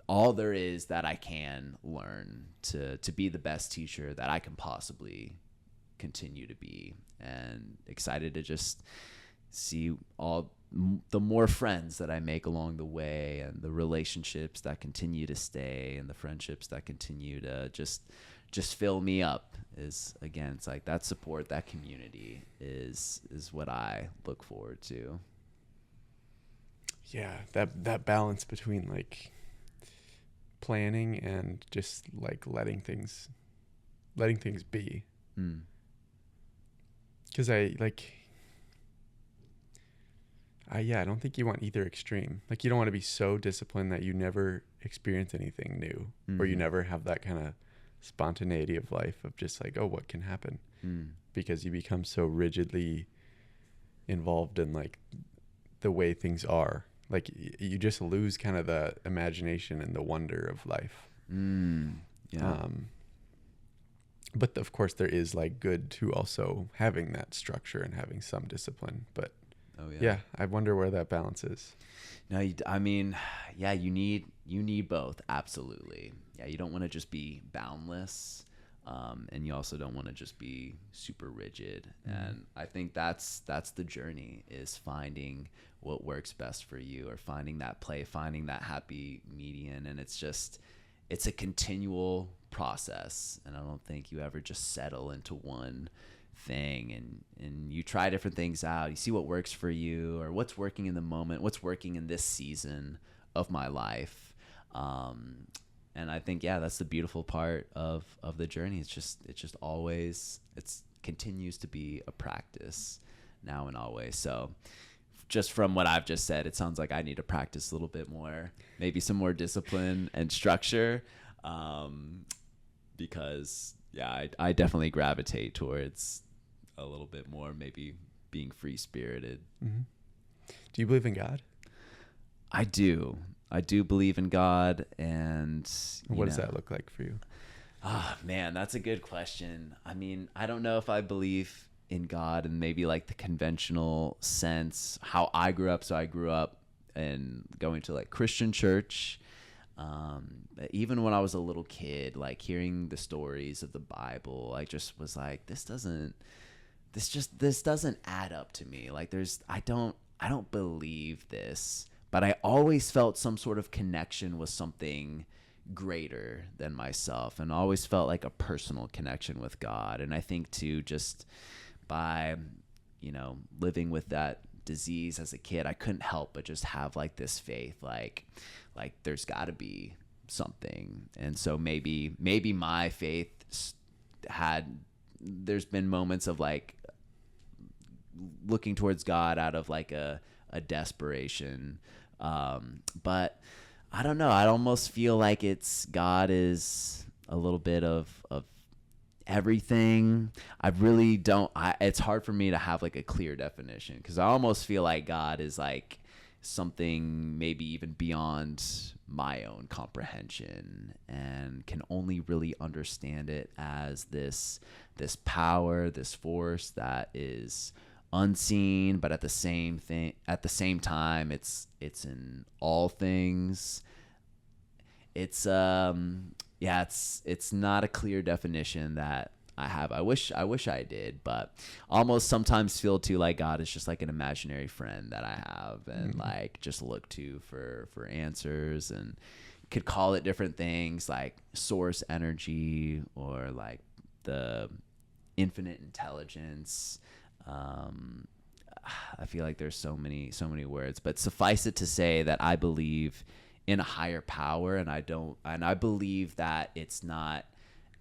all there is that I can learn to be the best teacher that I can possibly continue to be, and excited to just see all the more friends that I make along the way, and the relationships that continue to stay, and the friendships that continue to just fill me up. Is, again, it's like that support, that community is what I look forward to. Yeah, that balance between like planning and just like letting things be. Because I don't think you want either extreme. Like, you don't want to be so disciplined that you never experience anything new, or you never have that kind of spontaneity of life of just like, oh, what can happen? Because you become so rigidly involved in like the way things are. Like, you just lose kind of the imagination and the wonder of life. Yeah. But of course there is like good to also having that structure and having some discipline. But yeah, I wonder where that balance is. No, you need both. Absolutely. Yeah. You don't want to just be boundless. And you also don't want to just be super rigid. And I think that's the journey, is finding what works best for you, or finding that play, finding that happy median. And it's a continual process. And I don't think you ever just settle into one thing, and you try different things out. You see what works for you, or what's working in the moment, what's working in this season of my life. And I think, that's the beautiful part of the journey. It's just always, continues to be a practice now and always. So just from what I've just said, it sounds like I need to practice a little bit more, maybe some more discipline and structure. Because I definitely gravitate towards a little bit more, maybe being free spirited. Mm-hmm. Do you believe in God? I do believe in God. And what does that look like for you? Man, that's a good question. I mean, I don't know if I believe in God in maybe like the conventional sense, how I grew up. So I grew up and going to like Christian church. Even when I was a little kid, like hearing the stories of the Bible, I just was like, this doesn't add up to me. Like I don't believe this, but I always felt some sort of connection with something greater than myself, and always felt like a personal connection with God. And I think too, just by, living with that disease as a kid, I couldn't help but just have like this faith, like there's got to be something. And so maybe my faith there's been moments of like looking towards God out of like a desperation. But I don't know. I almost feel like God is a little bit of everything. I really don't. It's hard for me to have like a clear definition, because I almost feel like God is like something maybe even beyond my own comprehension, and can only really understand it as this power, this force that is unseen, but at the same time, it's in all things. It's it's not a clear definition that I have. I wish I did, but almost sometimes feel too like God is just like an imaginary friend that I have, and like just look to for answers, and could call it different things like source energy, or like the infinite intelligence. I feel like there's so many words, but suffice it to say that I believe in a higher power, and I believe that it's not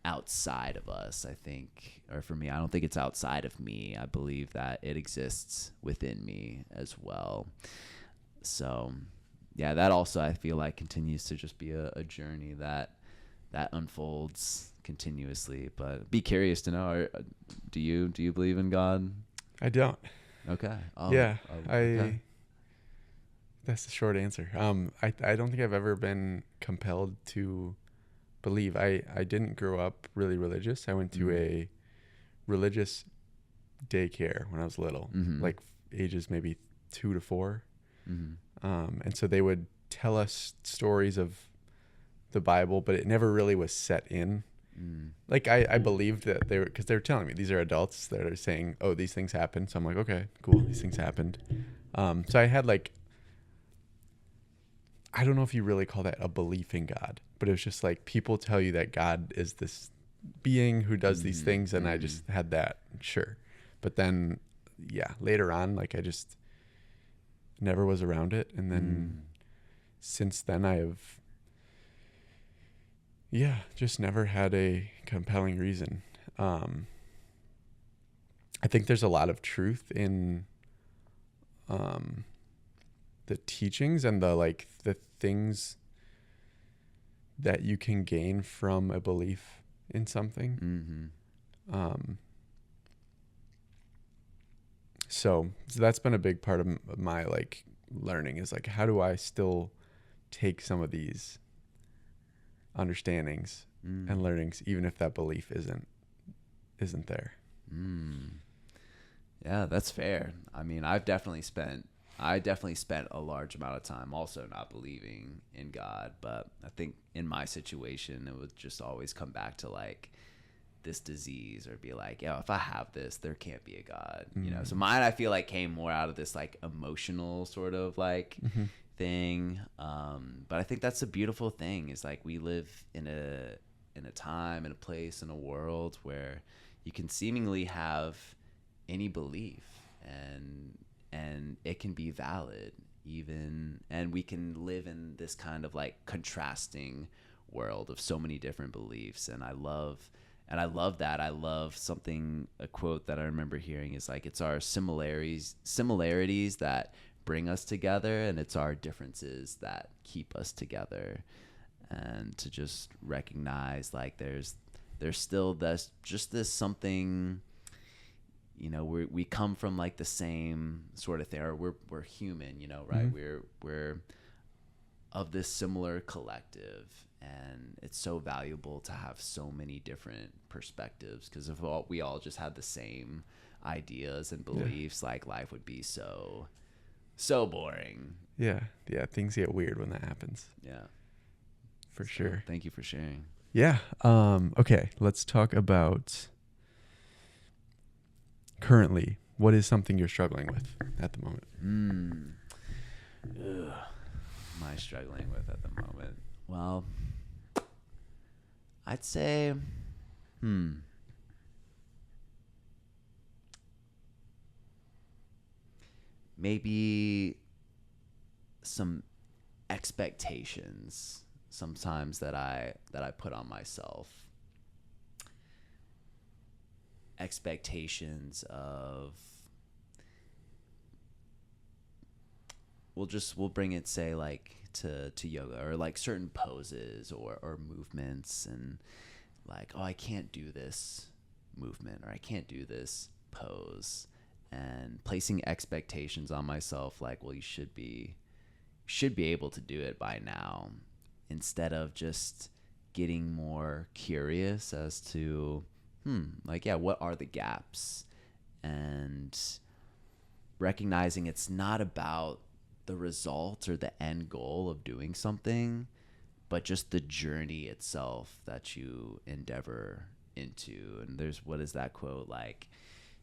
outside of us. I think, or for me, I don't think it's outside of me. I believe that it exists within me as well. So yeah, that also I feel like continues to just be a journey that unfolds continuously. But be curious to know, do you believe in God? I don't. Okay. Yeah, okay. That's the short answer. I don't think I've ever been compelled to believe. I didn't grow up really religious. I went to a religious daycare when I was little, like ages maybe 2 to 4. And so they would tell us stories of the Bible, but it never really was set in. Like I believed that because they were telling me, these are adults that are saying, oh, these things happened. So I'm like, okay, cool. These things happened. So I had like, I don't know if you really call that a belief in God, but it was just like people tell you that God is this being who does these things. And I just had that, sure. But then, yeah, later on, like I just never was around it. And then since then I have, just never had a compelling reason. I think there's a lot of truth in the teachings and the things that you can gain from a belief in something. So that's been a big part of my like learning, is like, how do I still take some of these understandings and learnings, even if that belief isn't there. Yeah, that's fair. I mean, I definitely spent a large amount of time also not believing in God, but I think in my situation it would just always come back to like this disease, or be like, yo, if I have this, there can't be a God. So mine, I feel like, came more out of this like emotional sort of like thing. But I think that's a beautiful thing, is like we live in a time, in a place, in a world where you can seemingly have any belief, and it can be valid even, and we can live in this kind of like contrasting world of so many different beliefs. And I love that. I love a quote that I remember hearing is like, it's our similarities that bring us together, and it's our differences that keep us together. And to just recognize like there's still this something, we come from like the same sort of thing, or we're human, right? We're of this similar collective, and it's so valuable to have so many different perspectives, because if we all just had the same ideas and beliefs, like life would be so So boring. Yeah. Yeah. Things get weird when that happens. Yeah. For So, sure. thank you for sharing. Yeah. Okay. Let's talk about currently. What is something you're struggling with at the moment? Ugh. Am I struggling with at the moment? Well, I'd say, maybe some expectations sometimes that I put on myself. Expectations of, we'll bring it, say, like to yoga, or like certain poses or movements, and like, oh, I can't do this movement, or I can't do this pose, and placing expectations on myself, like, well, you should be able to do it by now, instead of just getting more curious as to, like, yeah, what are the gaps, and recognizing it's not about the result or the end goal of doing something, but just the journey itself that you endeavor into. And there's, what is that quote? Like,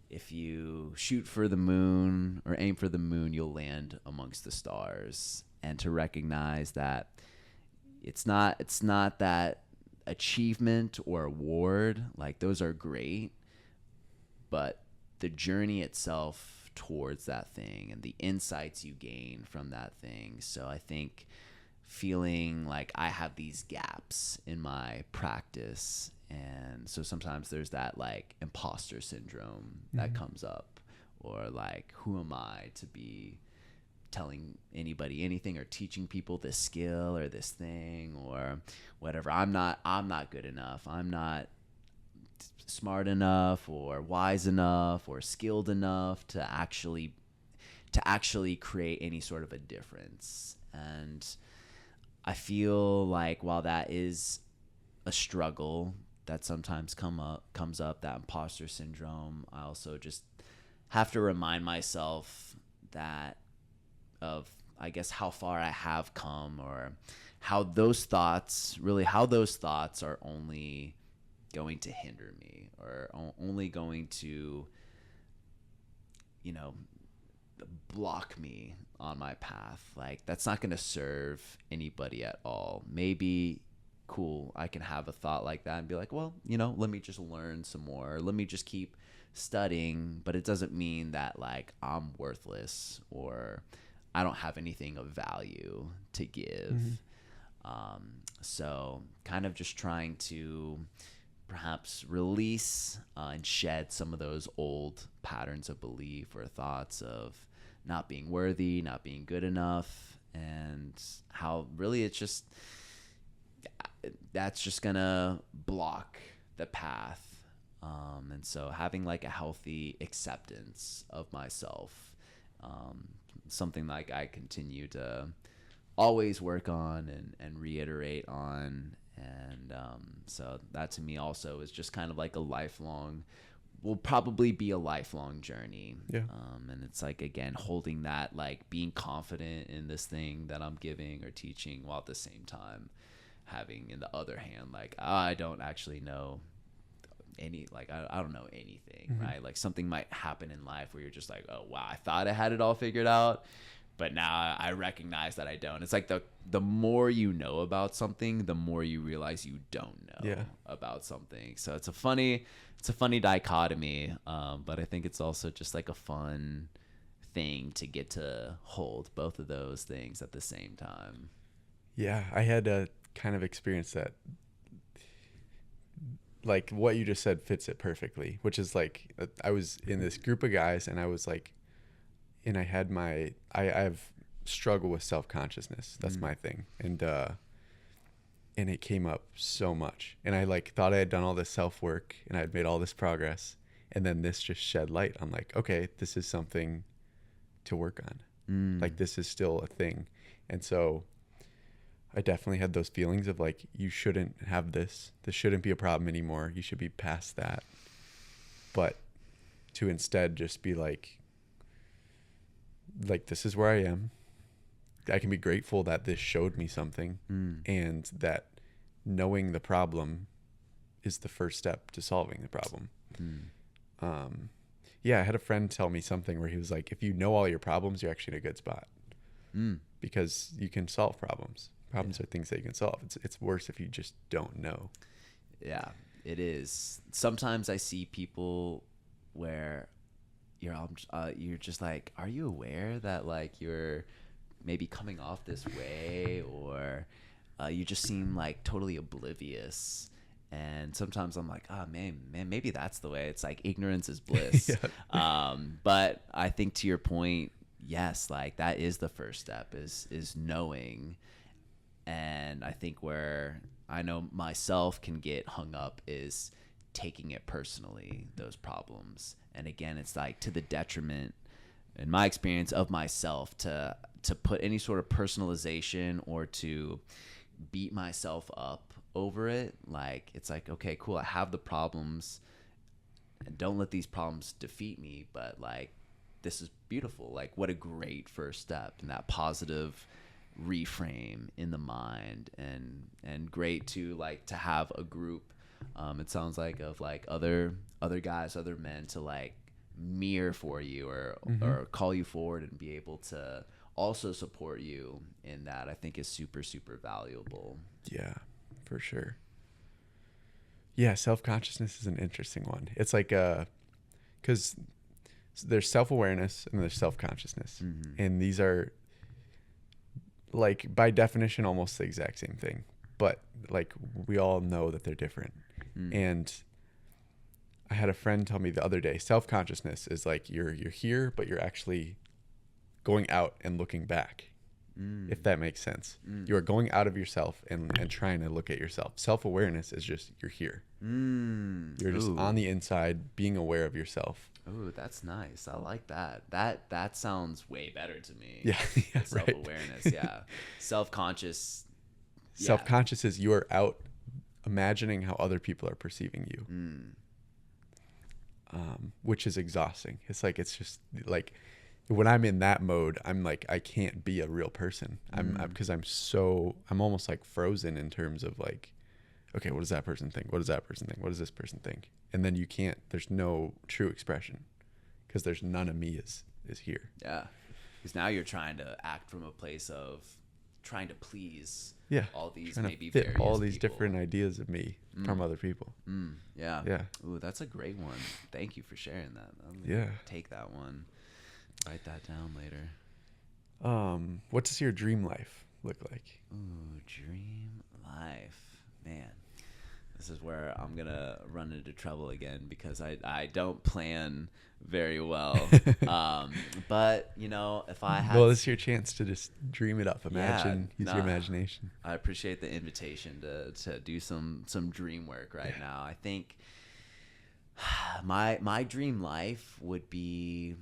if you shoot for the moon or aim for the moon, you'll land amongst the stars. And to recognize that it's not that achievement or award, like, those are great, but the journey itself towards that thing and the insights you gain from that thing. So I think feeling like I have these gaps in my practice, and so sometimes there's that, like, imposter syndrome that comes up, or like, who am I to be telling anybody anything, or teaching people this skill or this thing or whatever. I'm not good enough. I'm not smart enough or wise enough or skilled enough to actually create any sort of a difference. And I feel like, while that is a struggle that sometimes comes up, that imposter syndrome, I also just have to remind myself that, of, I guess, how far I have come, or how those thoughts are only going to hinder me, or only going to, block me on my path. Like, that's not going to serve anybody at all. Maybe, cool, I can have a thought like that and be like, well, let me just learn some more. Let me just keep studying. But it doesn't mean that, like, I'm worthless, or I don't have anything of value to give. So kind of just trying to perhaps release and shed some of those old patterns of belief or thoughts of not being worthy, not being good enough, and how really that's just gonna block the path. And so having, like, a healthy acceptance of myself, something like I continue to always work on and reiterate on. And so that, to me, also is just kind of like will probably be a lifelong journey. Yeah. And it's like, again, holding that, like, being confident in this thing that I'm giving or teaching, while at the same time having, in the other hand, like, I don't actually know I don't know anything, right? Like, something might happen in life where you're just like, oh wow, I thought I had it all figured out, but now I recognize that I don't. It's like the more you know about something, the more you realize you don't know about something. So it's a funny dichotomy, but I think it's also just like a fun thing to get to hold both of those things at the same time. Yeah, I had a kind of experience that, like, what you just said fits it perfectly, which is like, I was in this group of guys, and I was like, and I had I've struggled with self-consciousness. That's my thing. And it came up so much, and I, like, thought I had done all this self-work and I had made all this progress, and then this just shed light on, like, okay, this is something to work on. Like, this is still a thing. And so I definitely had those feelings of, like, you shouldn't have this shouldn't be a problem anymore, you should be past that. But to instead just be like, like, this is where I am. I can be grateful that this showed me something, and that knowing the problem is the first step to solving the problem. Yeah, I had a friend tell me something where he was like, if you know all your problems, you're actually in a good spot, because you can solve problems. Problems are things that you can solve. It's worse if you just don't know. Yeah, it is. Sometimes I see people where you're just like, are you aware that like you're maybe coming off this way, or you just seem like totally oblivious. And sometimes I'm like, oh man, maybe that's the way. It's like ignorance is bliss. But I think to your point, yes, like that is the first step, is knowing. And I think where I know myself can get hung up is taking it personally, those problems. And again, it's like to the detriment, in my experience, of myself, to put any sort of personalization or to beat myself up over it. Like, it's like, okay, cool, I have the problems, and don't let these problems defeat me, but like, this is beautiful. Like, what a great first step, and that positive reframe in the mind, and great to like to have a group, it sounds like, of like other guys, other men, to like mirror for you, or call you forward and be able to also support you in that. I think is super, super valuable. Yeah, for sure. Yeah, self-consciousness is an interesting one. It's like because there's self-awareness and there's self-consciousness, and these are, like, by definition almost the exact same thing, but like we all know that they're different. And I had a friend tell me the other day, self-consciousness is like you're here, but you're actually going out and looking back, if that makes sense. You are going out of yourself and trying to look at yourself. Self-awareness is just you're here. You're just on the inside, being aware of yourself. Oh, that's nice. I like that. That sounds way better to me. Yeah, Self-awareness, right. yeah. Self-conscious. Yeah. Self-conscious is you are out imagining how other people are perceiving you, which is exhausting. It's like, it's just like, when I'm in that mode, I'm like, I can't be a real person. Because I'm almost like frozen in terms of like, okay, what does that person think? What does that person think? What does this person think? And then there's no true expression, because there's none of me is here. Yeah. Because now you're trying to act from a place of trying to please all these maybe fit various all these people. different ideas of me from other people. Yeah. Yeah. Ooh, that's a great one. Thank you for sharing that. Take that one. Write that down later. What does your dream life look like? Ooh, dream life. Man, this is where I'm going to run into trouble again, because I don't plan very well. But, you know, if I had... Well, this is your chance to just dream it up. Use your imagination. I appreciate the invitation to do some dream work right now. I think my dream life would be...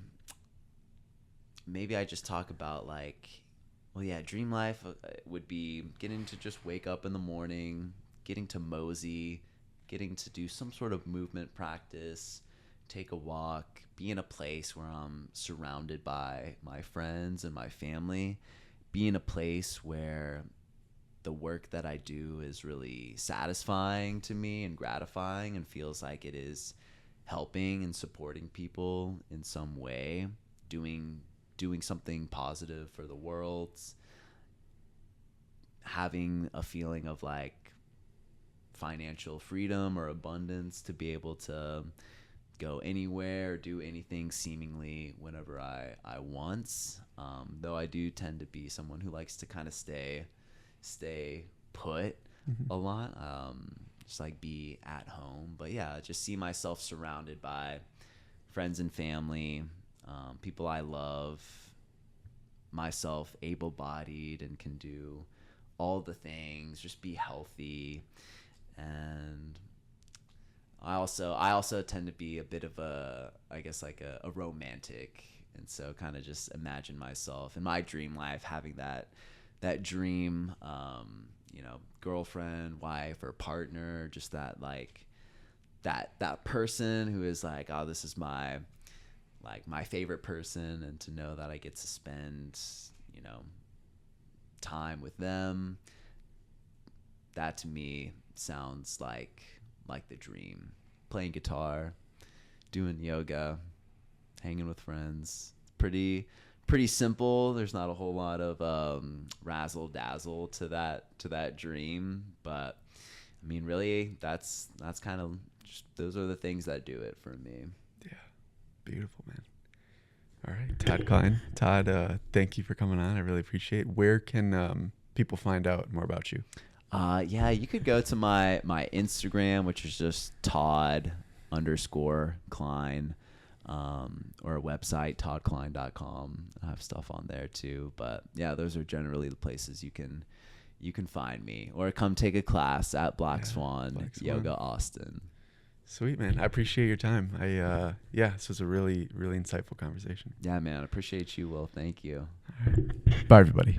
Maybe I just talk about like, well, yeah, dream life would be getting to just wake up in the morning, getting to mosey, getting to do some sort of movement practice, take a walk, be in a place where I'm surrounded by my friends and my family, be in a place where the work that I do is really satisfying to me and gratifying, and feels like it is helping and supporting people in some way, doing something positive for the world, having a feeling of like financial freedom or abundance to be able to go anywhere or do anything seemingly whenever I want. Though I do tend to be someone who likes to kind of stay put a lot, just like be at home. But yeah, just see myself surrounded by friends and family, people I love, myself able-bodied and can do all the things, just be healthy. And I also tend to be a bit of a, I guess, like a romantic, and so kind of just imagine myself in my dream life having that dream, girlfriend, wife, or partner, just that like that person who is like, oh, this is my like my favorite person, and to know that I get to spend, time with them, that to me sounds like the dream. Playing guitar, doing yoga, hanging with friends. Pretty simple. There's not a whole lot of razzle dazzle to that dream, but I mean, really, that's kind of just, those are the things that do it for me. Yeah, beautiful, man. All right, Todd Cline. Todd, thank you for coming on. I really appreciate it. Where can people find out more about you? Yeah, you could go to my Instagram, which is just Todd_Cline, or a website, toddcline.com. I have stuff on there too. But yeah, those are generally the places you can find me, or come take a class at Black Swan Yoga Austin. Sweet, man. I appreciate your time. This was a really, really insightful conversation. Yeah, man. I appreciate you, Will. Thank you. All right. Bye, everybody.